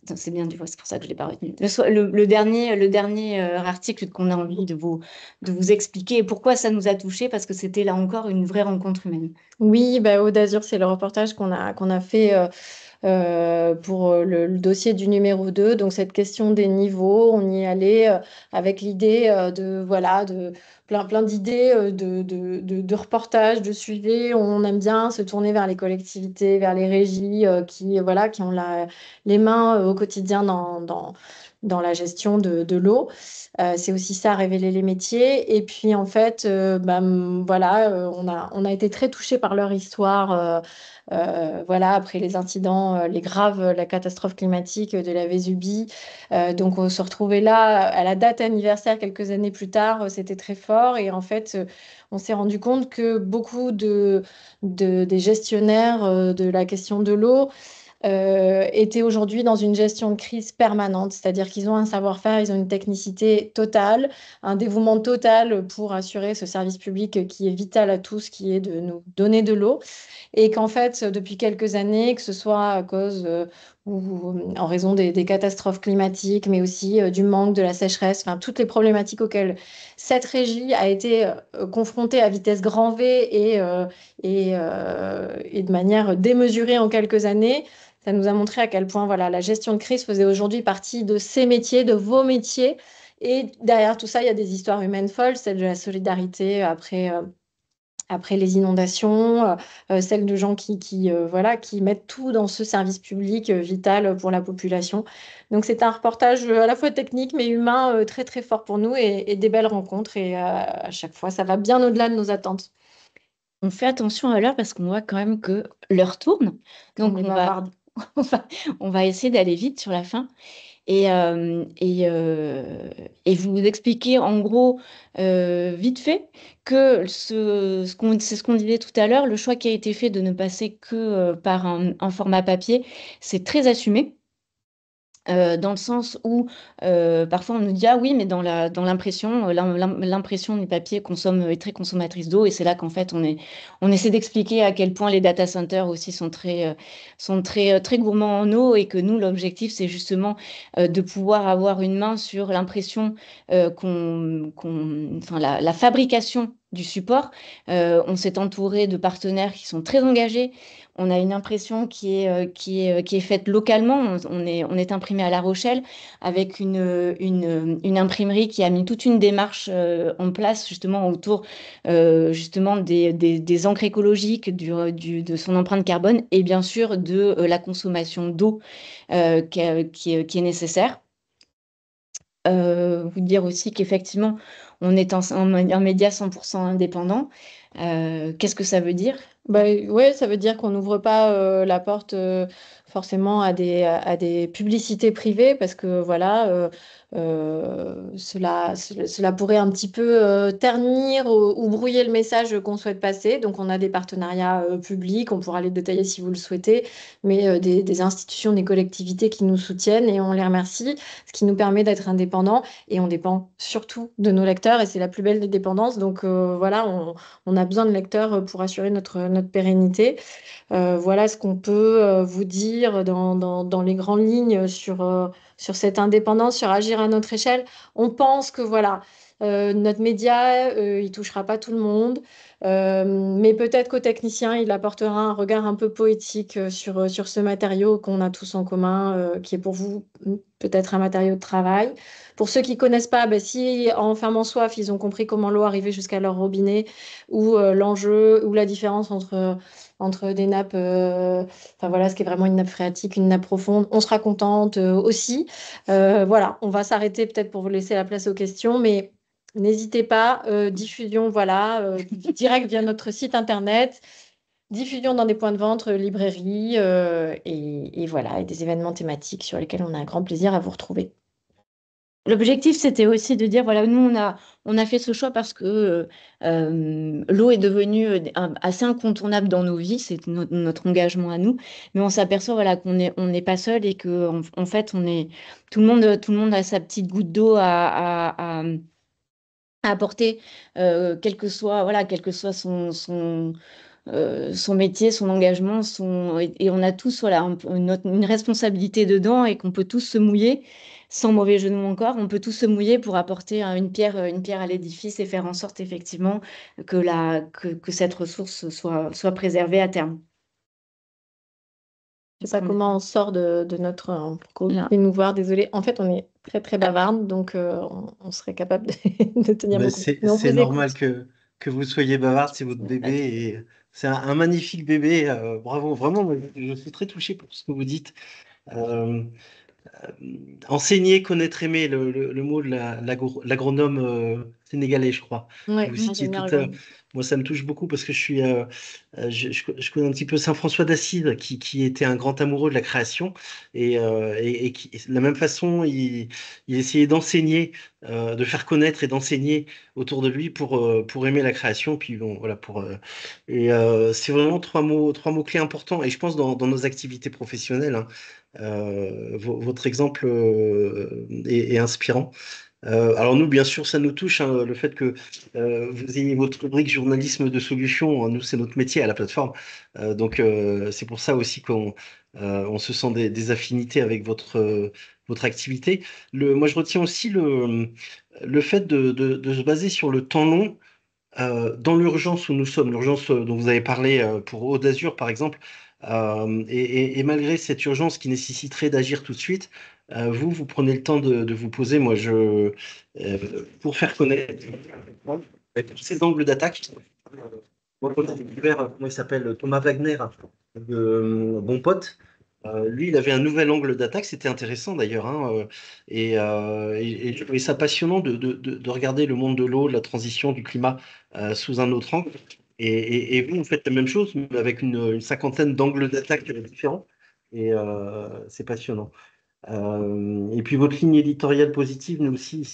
Attends, c'est bien, du coup, c'est pour ça que je ne l'ai pas retenu. Le dernier article qu'on a envie de vous expliquer et pourquoi ça nous a touchés, parce que c'était là encore une vraie rencontre humaine. Oui, bah, Aude d'Azur, c'est le reportage qu'on a fait pour le dossier du numéro 2. Donc, cette question des niveaux, on y allait avec l'idée de plein d'idées de reportages, de suivi. On aime bien se tourner vers les collectivités, vers les régies qui ont les mains au quotidien dans la gestion de l'eau. C'est aussi ça, révéler les métiers. Et puis, en fait, on a été très touchés par leur histoire. Après les incidents, les graves, la catastrophe climatique de la Vésubie. Donc, on se retrouvait là à la date anniversaire quelques années plus tard, c'était très fort. Et en fait, on s'est rendu compte que beaucoup des gestionnaires de la question de l'eau étaient aujourd'hui dans une gestion de crise permanente, c'est-à-dire qu'ils ont un savoir-faire, ils ont une technicité totale, un dévouement total pour assurer ce service public qui est vital à tous, qui est de nous donner de l'eau. Et qu'en fait, depuis quelques années, que ce soit à cause ou en raison des catastrophes climatiques, mais aussi du manque, de la sécheresse, enfin toutes les problématiques auxquelles cette régie a été confrontée à vitesse grand V et de manière démesurée en quelques années, ça nous a montré à quel point voilà, la gestion de crise faisait aujourd'hui partie de ces métiers, de vos métiers. Et derrière tout ça, il y a des histoires humaines folles, celle de la solidarité après les inondations, celle de gens qui mettent tout dans ce service public vital pour la population. Donc c'est un reportage à la fois technique mais humain très très fort pour nous et des belles rencontres. Et à chaque fois, ça va bien au-delà de nos attentes. On fait attention à l'heure parce qu'on voit quand même que l'heure tourne. Donc on va essayer d'aller vite sur la fin. Et vous expliquer en gros, vite fait, que c'est ce qu'on disait tout à l'heure, le choix qui a été fait de ne passer que par un format papier, c'est très assumé. Dans le sens où parfois on nous dit ah oui mais dans l'impression l'impression du papier est très consommatrice d'eau, et c'est là qu'en fait on essaie d'expliquer à quel point les data centers aussi sont très gourmands en eau, et que nous l'objectif c'est justement de pouvoir avoir une main sur l'impression enfin la fabrication du support. On s'est entouré de partenaires qui sont très engagés. On a une impression qui est faite localement. On est imprimé à La Rochelle avec une imprimerie qui a mis toute une démarche en place justement autour justement des encres écologiques, de son empreinte carbone, et bien sûr de la consommation d'eau qui est nécessaire. vous dire aussi qu'effectivement, on est un média 100% indépendant. Qu'est-ce que ça veut dire? Bah, ouais, ça veut dire qu'on n'ouvre pas la porte forcément à des publicités privées parce que voilà, cela pourrait un petit peu ternir ou brouiller le message qu'on souhaite passer. Donc, on a des partenariats publics, on pourra les détailler si vous le souhaitez, mais des institutions, des collectivités qui nous soutiennent et on les remercie, ce qui nous permet d'être indépendants et on dépend surtout de nos lecteurs et c'est la plus belle des dépendances. Donc, voilà, on a besoin de lecteurs pour assurer notre pérennité. Voilà ce qu'on peut vous dire dans les grandes lignes sur cette indépendance, sur agir à notre échelle. On pense que voilà, notre média, il touchera pas tout le monde, mais peut-être qu'au technicien, il apportera un regard un peu poétique sur ce matériau qu'on a tous en commun, qui est pour vous peut-être un matériau de travail. Pour ceux qui connaissent pas, ben, si en fermant soif, ils ont compris comment l'eau arrivait jusqu'à leur robinet, ou l'enjeu, ou la différence entre des nappes, enfin voilà, ce qui est vraiment une nappe phréatique, une nappe profonde, on sera contente aussi. Voilà, on va s'arrêter peut-être pour vous laisser la place aux questions, mais n'hésitez pas, diffusion, voilà, direct via notre site internet, diffusion dans des points de vente, librairies, et voilà, et des événements thématiques sur lesquels on a un grand plaisir à vous retrouver. L'objectif, c'était aussi de dire, voilà, nous, on a fait ce choix parce que l'eau est devenue assez incontournable dans nos vies, c'est notre engagement à nous, mais on s'aperçoit, voilà, on n'est pas seul et que en fait, tout le monde a sa petite goutte d'eau à apporter, quel que soit son métier, son engagement, et on a tous voilà, une responsabilité dedans et qu'on peut tous se mouiller, sans mauvais jeu de mots encore, on peut tous se mouiller pour apporter une pierre à l'édifice et faire en sorte effectivement que cette ressource soit préservée à terme. Je sais pas comment on sort de notre... Vous venez nous voir, désolé. En fait, on est très, très bavarde, donc on serait capable de tenir beaucoup. C'est normal que vous soyez bavarde, c'est votre bébé et c'est un magnifique bébé. Bravo, vraiment, je suis très touché pour ce que vous dites. Enseigner, connaître, aimer, le mot de l'agronome sénégalais, je crois, Ouais, que vous citiez tout à l'heure. Moi, ça me touche beaucoup parce que je connais un petit peu Saint-François d'Assise, qui était un grand amoureux de la création et qui, de la même façon, il essayait d'enseigner, de faire connaître et d'enseigner autour de lui pour aimer la création. Puis bon, voilà, c'est vraiment trois mots clés importants. Et je pense dans nos activités professionnelles, hein, votre exemple est inspirant. Alors nous, bien sûr, ça nous touche, hein, le fait que vous ayez votre rubrique journalisme de solutions. Hein, nous, c'est notre métier à la plateforme. Donc c'est pour ça aussi on se sent des affinités avec votre activité. Moi, je retiens aussi le fait de se baser sur le temps long. Dans l'urgence où nous sommes, l'urgence dont vous avez parlé pour Aude d'Azur par exemple, et malgré cette urgence qui nécessiterait d'agir tout de suite, vous prenez le temps de vous poser. Moi, pour faire connaître ces angles d'attaque, moi, quand j'ai découvert, comment il s'appelle, Thomas Wagner, Bon Pote, lui, il avait un nouvel angle d'attaque, c'était intéressant d'ailleurs, hein, et je trouvais ça passionnant de regarder le monde de l'eau, de la transition, du climat sous un autre angle. Et vous faites la même chose, mais avec une cinquantaine d'angles d'attaque différents, et c'est passionnant. Et puis votre ligne éditoriale positive, nous aussi,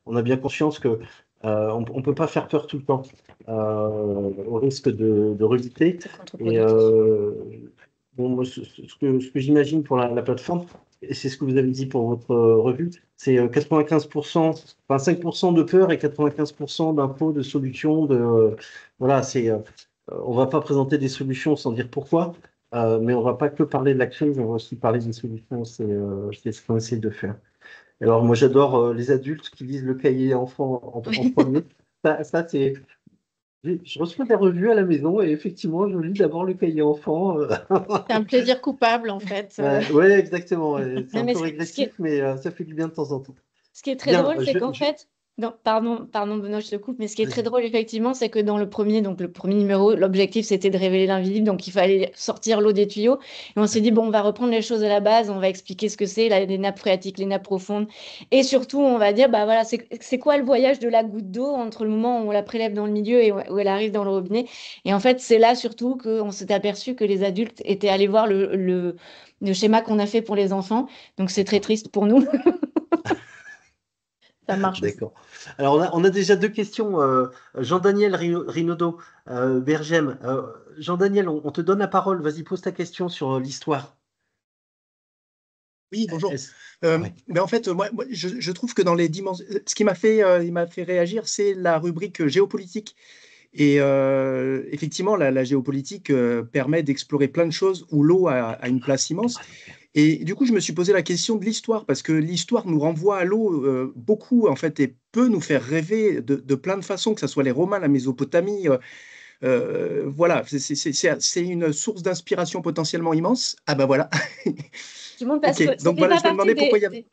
on a bien conscience que on peut pas faire peur tout le temps, au risque de rebuter. Et bon, moi, ce que j'imagine pour la plateforme, et c'est ce que vous avez dit pour votre revue, c'est 95%, enfin 5% de peur et 95% d'infos, de solutions. Voilà, on va pas présenter des solutions sans dire pourquoi, mais on va pas que parler de la crise, on va aussi parler des solutions. C'est ce qu'on essaie de faire. Alors moi, j'adore les adultes qui lisent le cahier enfant en premier. Ça c'est. Je reçois des revues à la maison et effectivement, je lis d'abord le cahier enfant. C'est un plaisir coupable, en fait. Ouais, exactement. Ouais. C'est un peu régressif, mais ça fait du bien de temps en temps. Ce qui est très drôle, c'est qu'en fait, Non, pardon Benoît, je te coupe, mais ce qui est très drôle effectivement, c'est que dans le premier numéro, l'objectif c'était de révéler l'invisible, donc il fallait sortir l'eau des tuyaux. Et on s'est dit, bon, on va reprendre les choses à la base, on va expliquer ce que c'est, les nappes phréatiques, les nappes profondes. Et surtout, on va dire, bah voilà, c'est quoi le voyage de la goutte d'eau entre le moment où on la prélève dans le milieu et où elle arrive dans le robinet. Et en fait, c'est là surtout qu'on s'est aperçu que les adultes étaient allés voir le schéma qu'on a fait pour les enfants. Donc c'est très triste pour nous. Ça marche aussi. D'accord. Alors, on a déjà deux questions. Jean-Daniel Rinaudot, Bergem. Jean-Daniel, on te donne la parole. Vas-y, pose ta question sur l'histoire. Oui, bonjour. Est-ce- Ouais. Mais en fait, moi, je trouve que dans les dimensions, ce qui il m'a fait réagir, c'est la rubrique géopolitique. Et effectivement, la géopolitique permet d'explorer plein de choses où l'eau a une place immense. Et du coup, je me suis posé la question de l'histoire, parce que l'histoire nous renvoie à l'eau beaucoup, en fait, et peut nous faire rêver de plein de façons, que ce soit les Romains, la Mésopotamie. Voilà, c'est une source d'inspiration potentiellement immense. Ah ben voilà. Tout le monde parce Ok, que ça donc fait voilà, pas je me partie demandais pourquoi il y avait.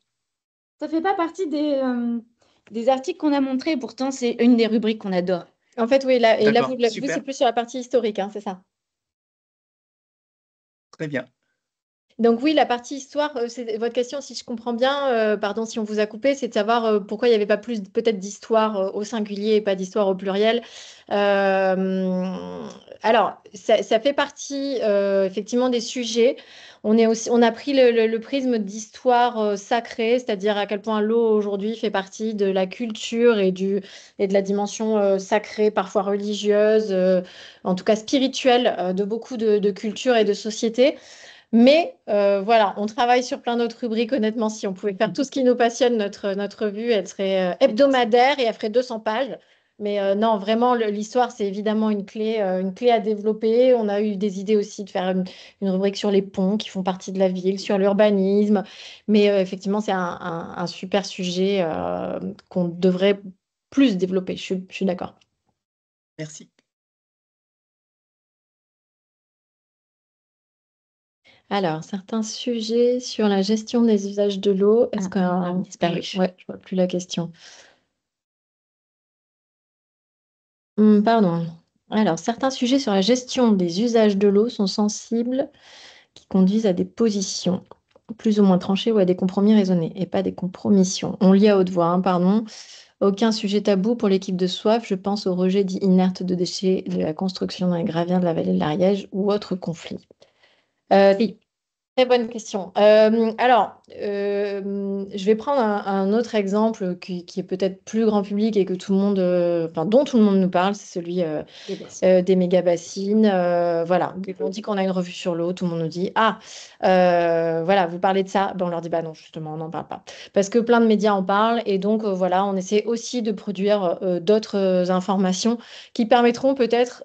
ça fait pas partie des articles qu'on a montrés, et pourtant c'est une des rubriques qu'on adore. En fait, oui, là, et là, D'accord, vous, c'est super, plus sur la partie historique, hein, c'est ça. très bien. Donc oui, la partie histoire, c'est votre question, si je comprends bien, pardon si on vous a coupé, c'est de savoir pourquoi il n'y avait pas plus peut-être d'histoire au singulier et pas d'histoire au pluriel. Alors, ça fait partie effectivement des sujets. On a pris le prisme d'histoire sacrée, c'est-à-dire à quel point l'eau aujourd'hui fait partie de la culture et de la dimension sacrée, parfois religieuse, en tout cas spirituelle, de beaucoup de cultures et de sociétés. Mais voilà, on travaille sur plein d'autres rubriques. Honnêtement, si on pouvait faire tout ce qui nous passionne, notre revue, elle serait hebdomadaire et elle ferait 200 pages. Mais non, vraiment, l'histoire, c'est évidemment une clé à développer. On a eu des idées aussi de faire une rubrique sur les ponts qui font partie de la ville, sur l'urbanisme. Mais effectivement, c'est un super sujet qu'on devrait plus développer. Je suis d'accord. Merci. Alors, certains sujets sur la gestion des usages de l'eau. Est-ce qu'un... disparu. Ouais, je vois plus la question. Pardon. Alors, certains sujets sur la gestion des usages de l'eau sont sensibles, qui conduisent à des positions plus ou moins tranchées ou à des compromis raisonnés, et pas des compromissions. On lit à haute voix, hein, pardon. Aucun sujet tabou pour l'équipe de Soif. Je pense au rejet dit inerte de déchets de la construction dans les graviers de la vallée de l'Ariège ou autres conflits. Si. Très bonne question. Je vais prendre un autre exemple qui est peut-être plus grand public et que tout le monde, enfin, dont tout le monde nous parle, c'est celui des méga-bassines. Voilà, dès qu'on dit qu'on a une revue sur l'eau, tout le monde nous dit, ah, voilà, vous parlez de ça. Ben, on leur dit, bah non, justement, on n'en parle pas. Parce que plein de médias en parlent et donc, voilà, on essaie aussi de produire d'autres informations qui permettront peut-être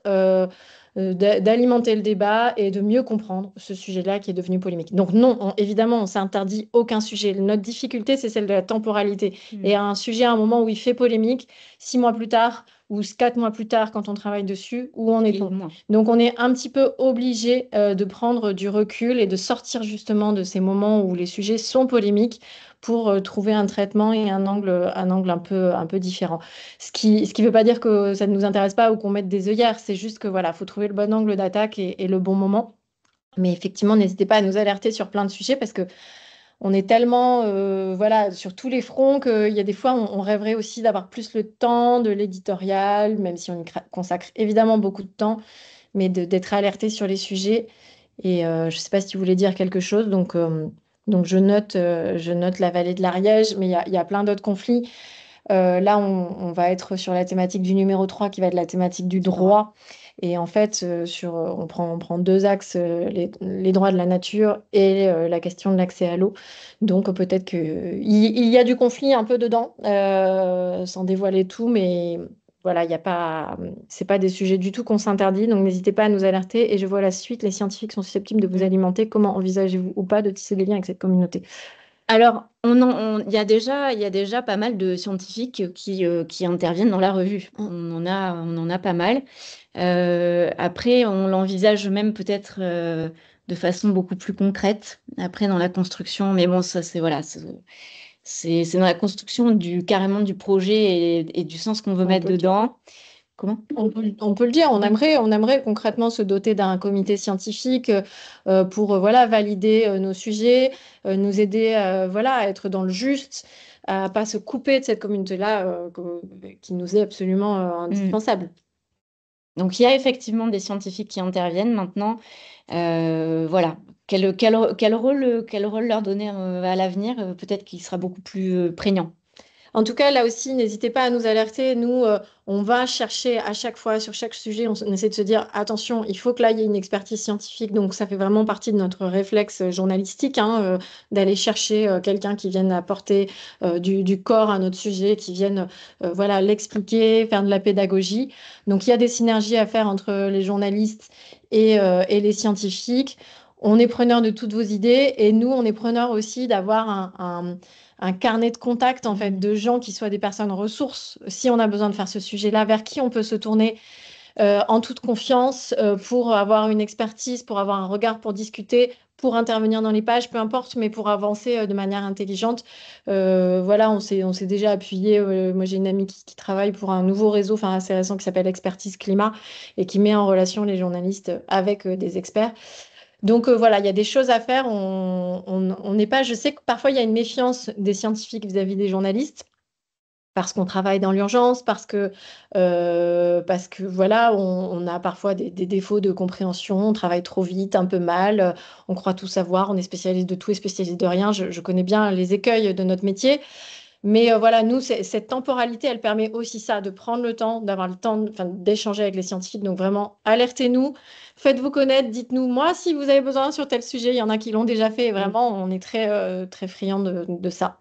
d'alimenter le débat et de mieux comprendre ce sujet-là qui est devenu polémique. Donc non, évidemment, on s'interdit aucun sujet. Notre difficulté, c'est celle de la temporalité. Et un sujet à un moment où il fait polémique, 6 mois plus tard ou 4 mois plus tard, quand on travaille dessus, où en est-on? Donc on est un petit peu obligé de prendre du recul et de sortir justement de ces moments où les sujets sont polémiques pour trouver un traitement et un angle un peu différent. Ce qui veut pas dire que ça ne nous intéresse pas ou qu'on mette des œillères, c'est juste que voilà, faut trouver le bon angle d'attaque et le bon moment. Mais effectivement, n'hésitez pas à nous alerter sur plein de sujets parce que on est tellement voilà, sur tous les fronts qu'il y a des fois, on rêverait aussi d'avoir plus le temps de l'éditorial, même si on y consacre évidemment beaucoup de temps, mais d'être alerté sur les sujets. Et je ne sais pas si tu voulais dire quelque chose, donc je note la vallée de l'Ariège, mais il y a plein d'autres conflits. Là, on va être sur la thématique du numéro 3 qui va être la thématique du droit. Et en fait, on prend deux axes, les droits de la nature et la question de l'accès à l'eau. Donc peut-être qu'il y a du conflit un peu dedans, sans dévoiler tout, mais voilà, c'est pas des sujets du tout qu'on s'interdit. Donc n'hésitez pas à nous alerter. Et je vois la suite, les scientifiques sont susceptibles de vous alimenter. Comment envisagez-vous ou pas de tisser des liens avec cette communauté? Alors, il y a déjà pas mal de scientifiques qui interviennent dans la revue. On en a pas mal. Après, on l'envisage même peut-être de façon beaucoup plus concrète, après dans la construction. Mais bon, ça, c'est voilà, C'est dans la construction carrément du projet et du sens qu'on veut mettre dedans. Comment? On peut le dire, on aimerait concrètement se doter d'un comité scientifique pour voilà, valider nos sujets, nous aider voilà, à être dans le juste, à pas se couper de cette communauté-là qui nous est absolument indispensable. Donc, il y a effectivement des scientifiques qui interviennent maintenant. Voilà. Quel rôle leur donner à l'avenir? Peut-être qu'il sera beaucoup plus prégnant. En tout cas, là aussi, n'hésitez pas à nous alerter. Nous, on va chercher à chaque fois, sur chaque sujet, on essaie de se dire, attention, il faut que là, il y ait une expertise scientifique. Donc, ça fait vraiment partie de notre réflexe journalistique, d'aller chercher quelqu'un qui vienne apporter du corps à notre sujet, qui vienne voilà, l'expliquer, faire de la pédagogie. Donc, il y a des synergies à faire entre les journalistes et les scientifiques. On est preneur de toutes vos idées et nous, on est preneur aussi d'avoir un carnet de contact en fait de gens qui soient des personnes ressources si on a besoin de faire ce sujet-là, vers qui on peut se tourner en toute confiance pour avoir une expertise, pour avoir un regard, pour discuter, pour intervenir dans les pages, peu importe, mais pour avancer de manière intelligente. Voilà, on s'est déjà appuyé. Moi, j'ai une amie qui travaille pour un nouveau réseau, enfin assez récent, qui s'appelle Expertise Climat et qui met en relation les journalistes avec des experts. Donc voilà, il y a des choses à faire. On n'est pas. Je sais que parfois il y a une méfiance des scientifiques vis-à-vis des journalistes parce qu'on travaille dans l'urgence, parce que voilà, on a parfois des défauts de compréhension, on travaille trop vite, un peu mal, on croit tout savoir, on est spécialiste de tout et spécialiste de rien. Je connais bien les écueils de notre métier. Mais voilà, nous, cette temporalité, elle permet aussi ça, de prendre le temps, d'avoir le temps d'échanger avec les scientifiques. Donc vraiment, alertez-nous, faites-vous connaître, dites-nous, moi, si vous avez besoin sur tel sujet, il y en a qui l'ont déjà fait. Et vraiment, on est très, très friands de ça.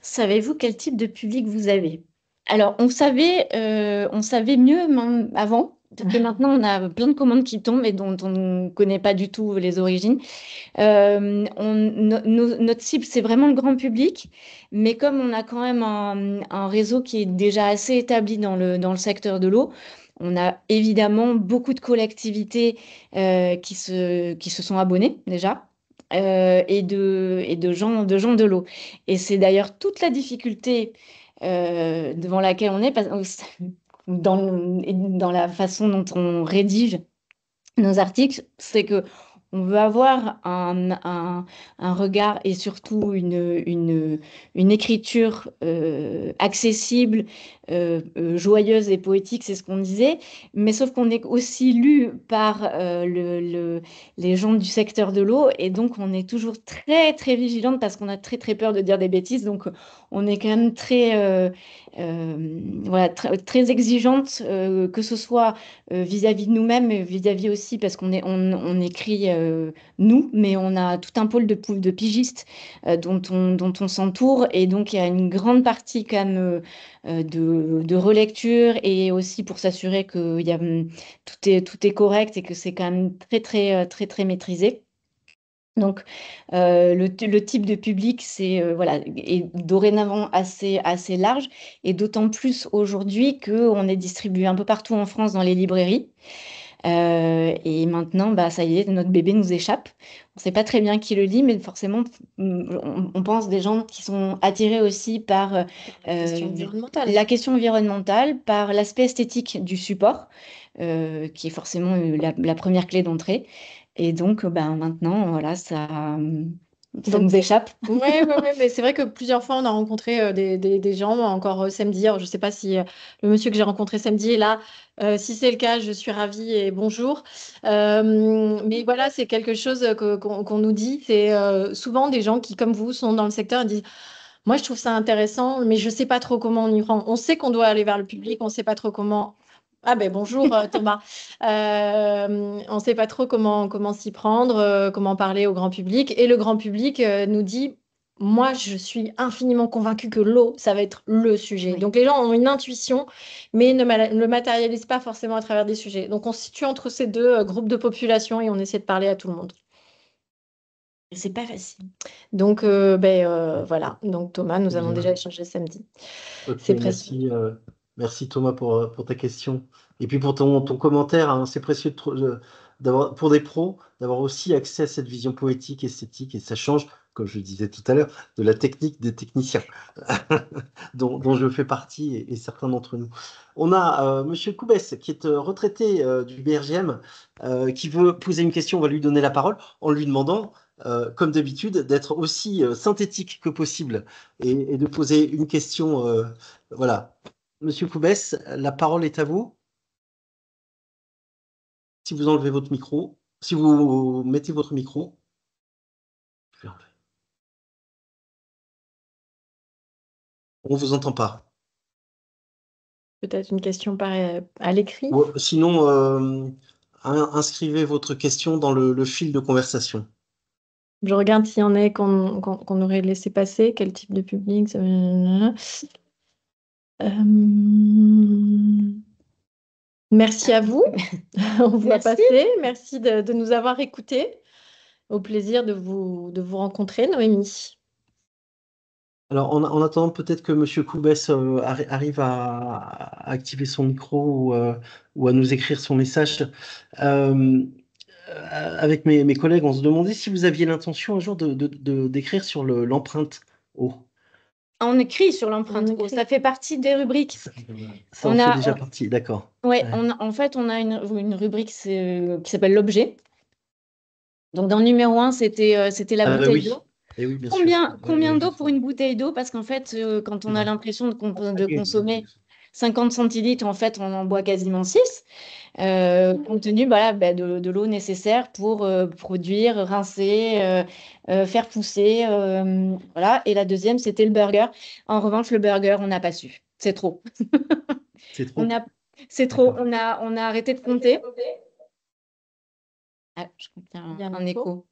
Savez-vous quel type de public vous avez? Alors, on savait mieux même avant, parce que maintenant, on a plein de commandes qui tombent et dont on ne connaît pas du tout les origines. Notre cible, c'est vraiment le grand public, mais comme on a quand même un réseau qui est déjà assez établi dans le secteur de l'eau, on a évidemment beaucoup de collectivités qui se sont abonnées déjà. Et de gens de l'eau. Et c'est d'ailleurs toute la difficulté devant laquelle on est dans la façon dont on rédige nos articles, c'est que on veut avoir un regard et surtout une écriture accessible, joyeuse et poétique, c'est ce qu'on disait, mais sauf qu'on est aussi lu par les gens du secteur de l'eau et donc on est toujours très très vigilante parce qu'on a très très peur de dire des bêtises, donc on est quand même voilà, très exigeante, que ce soit vis-à-vis de nous-mêmes, vis-à-vis aussi parce on écrit nous, mais on a tout un pôle de pigistes dont on s'entoure et donc il y a une grande partie quand même de relecture et aussi pour s'assurer que tout est correct et que c'est quand même très très très très maîtrisé. Donc, le type de public, voilà, est dorénavant assez large, et d'autant plus aujourd'hui qu'on est distribué un peu partout en France dans les librairies. Et maintenant, ça y est, notre bébé nous échappe. On ne sait pas très bien qui le lit, mais forcément, on pense des gens qui sont attirés aussi par la question environnementale, par l'aspect esthétique du support, qui est forcément la première clé d'entrée. Et donc, maintenant, voilà, ça nous échappe. Oui, mais c'est vrai que plusieurs fois, on a rencontré des gens, encore samedi. Alors, je ne sais pas si le monsieur que j'ai rencontré samedi est là. Si c'est le cas, je suis ravie et bonjour. Mais voilà, c'est quelque chose qu'on nous dit. C'est souvent des gens qui, comme vous, sont dans le secteur et disent, moi, je trouve ça intéressant, mais je ne sais pas trop comment on y prend. On sait qu'on doit aller vers le public, on ne sait pas trop comment. Ah ben bonjour Thomas. On ne sait pas trop comment s'y prendre, comment parler au grand public. Et le grand public nous dit, moi je suis infiniment convaincue que l'eau, ça va être le sujet. Oui. Donc les gens ont une intuition, mais ne le matérialisent pas forcément à travers des sujets. Donc on se situe entre ces deux groupes de population et on essaie de parler à tout le monde. C'est pas facile. Donc voilà. Donc Thomas, nous avons déjà échangé samedi. Ok, C'est précieux. merci Thomas pour ta question. Et puis pour ton commentaire, hein, c'est précieux d'avoir, pour des pros, d'avoir aussi accès à cette vision poétique, esthétique, et ça change comme je disais tout à l'heure, de la technique des techniciens, dont je fais partie et certains d'entre nous. On a Monsieur Koubès, qui est retraité du BRGM, qui veut poser une question. On va lui donner la parole en lui demandant, comme d'habitude, d'être aussi synthétique que possible et de poser une question. Voilà. Monsieur Koubès, la parole est à vous. Si vous enlevez votre micro, si vous mettez votre micro. On ne vous entend pas. Peut-être une question à l'écrit. Sinon, inscrivez votre question dans le fil de conversation. Je regarde s'il y en a qu'on aurait laissé passer, quel type de public. Merci à vous. On vous a passé. Merci de nous avoir écoutés. Au plaisir de vous rencontrer, Noémie. Alors, en attendant, peut-être que M. Koubès arrive à activer son micro ou à nous écrire son message. Avec mes collègues, on se demandait si vous aviez l'intention un jour d'écrire sur l'empreinte eau. On écrit sur l'empreinte eau, ça fait partie des rubriques. Ça en fait déjà partie, d'accord. Oui, en fait, on a une rubrique qui s'appelle l'objet. Donc, dans le numéro 1, c'était la bouteille d'eau. Eh oui, bien Combien d'eau pour une bouteille d'eau? Parce qu'en fait, quand on a l'impression de consommer 50 centilitres, en fait, on en boit quasiment 6, compte tenu de l'eau nécessaire pour produire, rincer, faire pousser. Voilà. Et la deuxième, c'était le burger. En revanche, le burger, on n'a pas su. C'est trop. C'est trop. C'est trop. On a arrêté de compter. Ah, je compte un écho.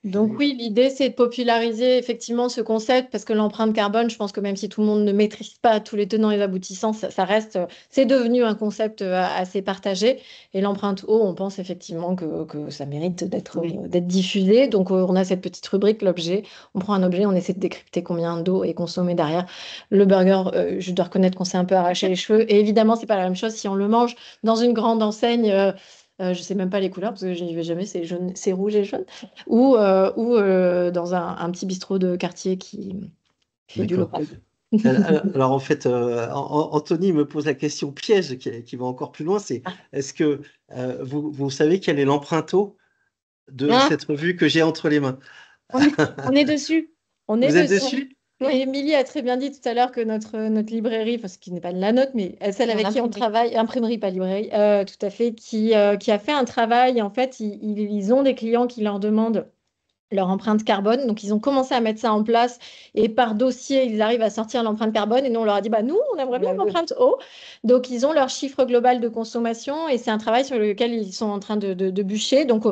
Donc oui, l'idée, c'est de populariser effectivement ce concept parce que l'empreinte carbone, je pense que même si tout le monde ne maîtrise pas tous les tenants et les aboutissants, ça reste, c'est devenu un concept assez partagé. Et l'empreinte eau, on pense effectivement que ça mérite d'être diffusé. Donc on a cette petite rubrique, l'objet. On prend un objet, on essaie de décrypter combien d'eau est consommée derrière. Le burger, je dois reconnaître qu'on s'est un peu arraché les cheveux. Et évidemment, c'est pas la même chose si on le mange dans une grande enseigne. Je ne sais même pas les couleurs parce que je n'y vais jamais, c'est rouge et jaune. Ou dans un petit bistrot de quartier qui fait du local. Alors en fait, Anthony me pose la question piège qui va encore plus loin, c'est est-ce que vous savez quelle est l'empreinte eau de cette revue que j'ai entre les mains? On est dessus. Vous êtes dessus? Oui, Émilie a très bien dit tout à l'heure que notre librairie, parce qu'il n'est pas de la nôtre, mais celle avec qui on travaille, imprimerie, pas librairie, tout à fait, qui a fait un travail. En fait, ils ont des clients qui leur demandent leur empreinte carbone. Donc, ils ont commencé à mettre ça en place et par dossier, ils arrivent à sortir l'empreinte carbone. Et nous, on leur a dit, nous, on aimerait bien l'empreinte eau. Donc, ils ont leur chiffre global de consommation et c'est un travail sur lequel ils sont en train de bûcher. Donc,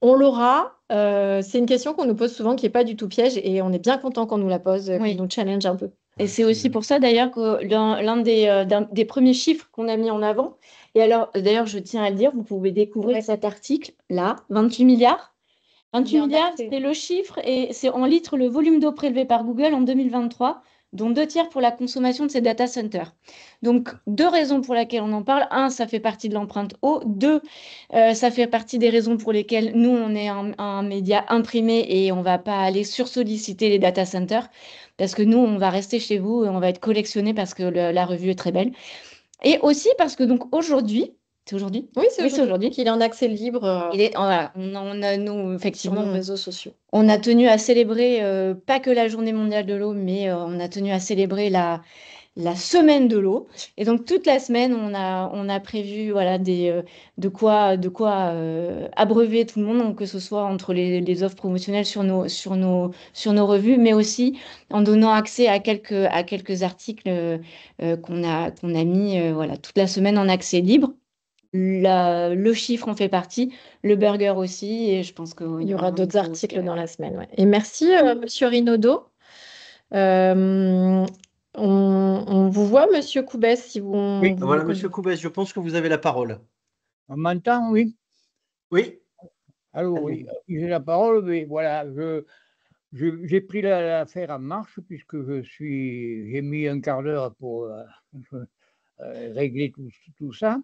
on l'aura. C'est une question qu'on nous pose souvent qui n'est pas du tout piège et on est bien content qu'on nous la pose, qu'on nous challenge un peu. Et c'est aussi pour ça d'ailleurs que l'un des premiers chiffres qu'on a mis en avant, et alors d'ailleurs je tiens à le dire, vous pouvez découvrir cet article là, 28 milliards. 28 milliards, c'est le chiffre et c'est en litres le volume d'eau prélevé par Google en 2023, dont 2 tiers pour la consommation de ces data centers. Donc, 2 raisons pour lesquelles on en parle. 1, ça fait partie de l'empreinte eau. 2, ça fait partie des raisons pour lesquelles nous, on est un média imprimé et on ne va pas aller sursolliciter les data centers parce que nous, on va rester chez vous et on va être collectionné parce que la revue est très belle. Et aussi parce que donc aujourd'hui, c'est aujourd'hui? Oui, c'est aujourd'hui qu'il est en accès libre. Voilà, on a, nous, effectivement, sur nos réseaux sociaux. On a tenu à célébrer, pas que la journée mondiale de l'eau, mais on a tenu à célébrer la semaine de l'eau. Et donc, toute la semaine, on a prévu voilà, de quoi abreuver tout le monde, donc, que ce soit entre les offres promotionnelles sur nos revues, mais aussi en donnant accès à quelques articles qu'on a mis voilà, toute la semaine en accès libre. Le chiffre en fait partie, le burger aussi, et je pense qu'il y aura d'autres articles dans la semaine. Ouais. Et merci, Monsieur Rinaudot. On vous voit, Monsieur Koubès, si vous. Oui, voilà, Monsieur Koubès, je pense que vous avez la parole. On m'entend, oui? Oui. Alors, oui, j'ai la parole, mais voilà, j'ai pris l'affaire en marche puisque j'ai mis un quart d'heure pour régler tout ça.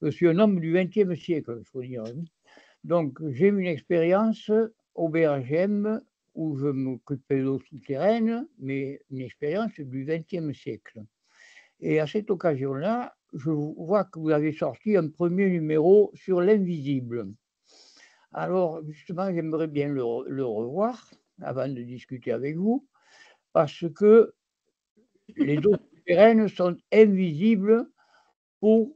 Je suis un homme du XXe siècle, il faut dire. Donc, j'ai une expérience au BRGM où je m'occupais d'eau souterraine, mais une expérience du XXe siècle. Et à cette occasion-là, je vois que vous avez sorti un premier numéro sur l'invisible. Alors, justement, j'aimerais bien le revoir avant de discuter avec vous, parce que les eaux souterraines sont invisibles pour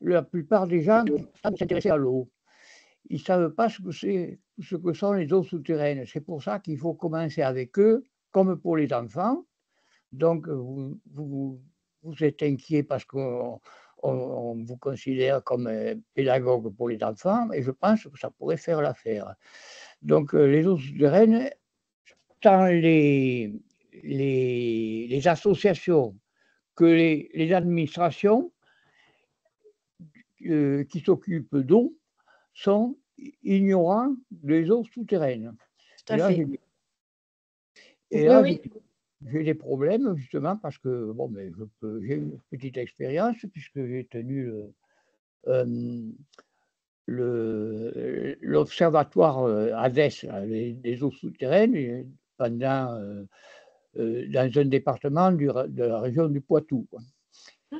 la plupart des gens qui s'intéressent à l'eau. Ils ne savent pas ce que sont les eaux souterraines. C'est pour ça qu'il faut commencer avec eux, comme pour les enfants. Donc, vous êtes inquiet parce qu'on vous considère comme pédagogue pour les enfants, et je pense que ça pourrait faire l'affaire. Donc, les eaux souterraines, tant les associations que les administrations qui s'occupent d'eau sont ignorants des eaux souterraines. Tout à fait. Et là, j'ai des problèmes justement parce que bon, mais j'ai une petite expérience puisque j'ai tenu l'observatoire ADES, des eaux souterraines, pendant dans un département de la région du Poitou, quoi.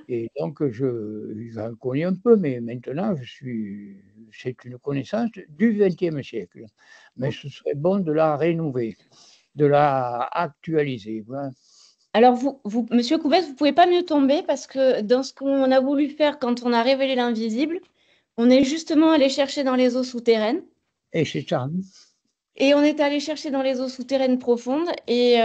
Et donc, j'en connais un peu, mais maintenant, c'est une connaissance du XXe siècle. Mais ce serait bon de la rénover, de la actualiser. Voilà. Alors, Monsieur Coubès, vous ne pouvez pas mieux tomber parce que dans ce qu'on a voulu faire quand on a révélé l'invisible, on est justement allé chercher dans les eaux souterraines. Et c'est ça. Et on est allé chercher dans les eaux souterraines profondes et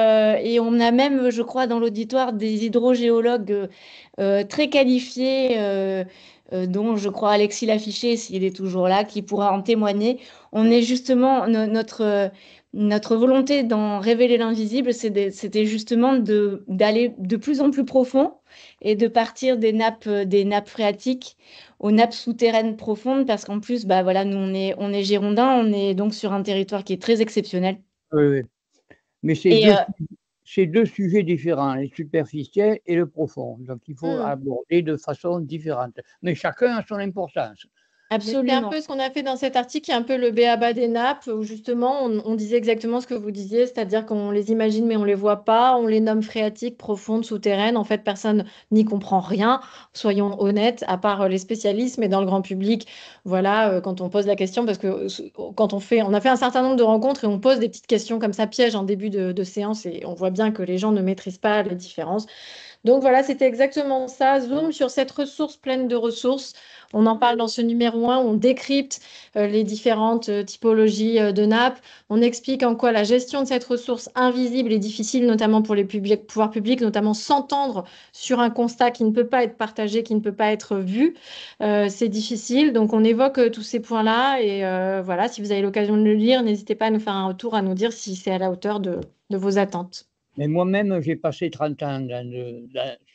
on a même, je crois, dans l'auditoire des hydrogéologues très qualifiés, dont je crois Alexis Lafiché, s'il est toujours là, qui pourra en témoigner. On est justement, notre volonté d'en révéler l'invisible, c'était justement d'aller de plus en plus profond et de partir des nappes phréatiques aux nappes souterraines profondes, parce qu'en plus, bah, voilà, nous, on est Girondins, on est donc sur un territoire qui est très exceptionnel. Oui. Mais c'est deux sujets différents, le superficiel et le profond. Donc, il faut aborder de façon différente. Mais chacun a son importance. Absolument. C'est un peu ce qu'on a fait dans cet article, qui est un peu le b.a.-ba des nappes, où justement on disait exactement ce que vous disiez, c'est-à-dire qu'on les imagine mais on les voit pas, on les nomme phréatiques, profondes, souterraines. En fait, personne n'y comprend rien, soyons honnêtes, à part les spécialistes, mais dans le grand public, voilà, quand on pose la question, parce que quand on a fait un certain nombre de rencontres et on pose des petites questions comme ça, pièges en début de séance, et on voit bien que les gens ne maîtrisent pas les différences. Donc voilà, c'était exactement ça. Zoom sur cette ressource pleine de ressources. On en parle dans ce numéro 1, on décrypte les différentes typologies de nappes. On explique en quoi la gestion de cette ressource invisible est difficile, notamment pour les pouvoirs publics, notamment s'entendre sur un constat qui ne peut pas être partagé, qui ne peut pas être vu. C'est difficile. Donc on évoque tous ces points-là. Et voilà, si vous avez l'occasion de le lire, n'hésitez pas à nous faire un retour, à nous dire si c'est à la hauteur de vos attentes. Mais moi-même, j'ai passé 30 ans à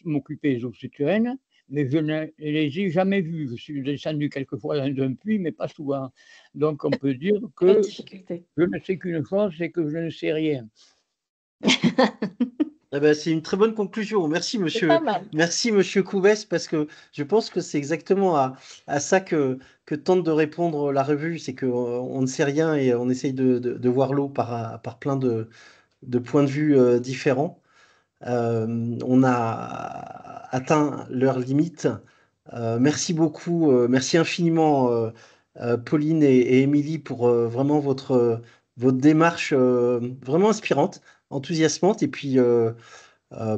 m'occuper des eaux souterraines, mais je ne les ai jamais vues. Je suis descendu quelquefois dans un puits, mais pas souvent. Donc, on peut dire que je ne sais qu'une chose, c'est que je ne sais rien. Eh ben, c'est une très bonne conclusion. Merci, monsieur Coubès, parce que je pense que c'est exactement à ça que tente de répondre la revue, c'est qu'on ne sait rien et on essaye de voir l'eau par plein de points de vue différents. On a atteint leur limite. Merci beaucoup, merci infiniment Pauline et Émilie pour vraiment votre démarche vraiment inspirante, enthousiasmante. Et puis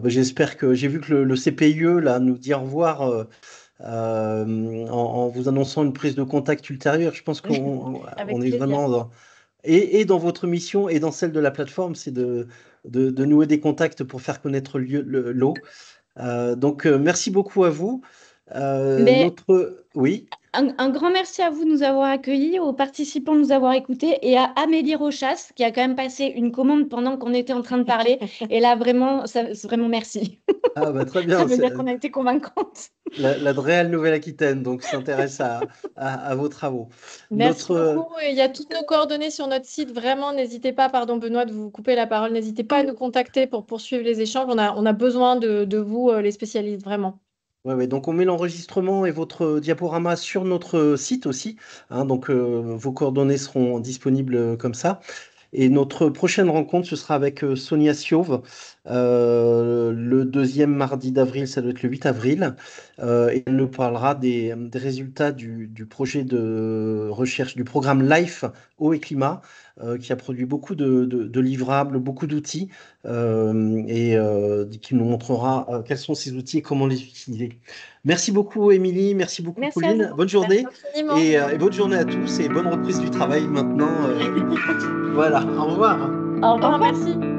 j'espère que j'ai vu que le CPIE là, nous dit au revoir en vous annonçant une prise de contact ultérieure. Je pense qu'on est vraiment et dans votre mission et dans celle de la plateforme, c'est de nouer des contacts pour faire connaître l'eau. Donc, merci beaucoup à vous. Oui. Un grand merci à vous de nous avoir accueillis, aux participants de nous avoir écoutés et à Amélie Rochas qui a quand même passé une commande pendant qu'on était en train de parler. Et là, vraiment, vraiment merci. Ah, bah, très bien. Ça veut dire qu'on a été convaincante. La Dreal Nouvelle-Aquitaine, donc s'intéresse à vos travaux. Merci beaucoup. Et il y a toutes nos coordonnées sur notre site. Vraiment, n'hésitez pas, pardon Benoît de vous couper la parole, n'hésitez pas à nous contacter pour poursuivre les échanges. On a besoin de vous, les spécialistes, vraiment. Ouais, ouais. Donc on met l'enregistrement et votre diaporama sur notre site aussi, hein, donc vos coordonnées seront disponibles comme ça. Et notre prochaine rencontre, ce sera avec Sonia Siauve, le deuxième mardi d'avril, ça doit être le 8 avril. Et elle nous parlera des résultats du projet de recherche du programme LIFE Eau et Climat, qui a produit beaucoup de livrables, beaucoup d'outils, et qui nous montrera quels sont ces outils et comment les utiliser. Merci beaucoup, Émilie. Merci beaucoup, Merci à vous. Pauline. Bonne Merci journée. infiniment. Et bonne journée à tous et bonne reprise du travail maintenant. Voilà, au revoir. Au revoir, merci.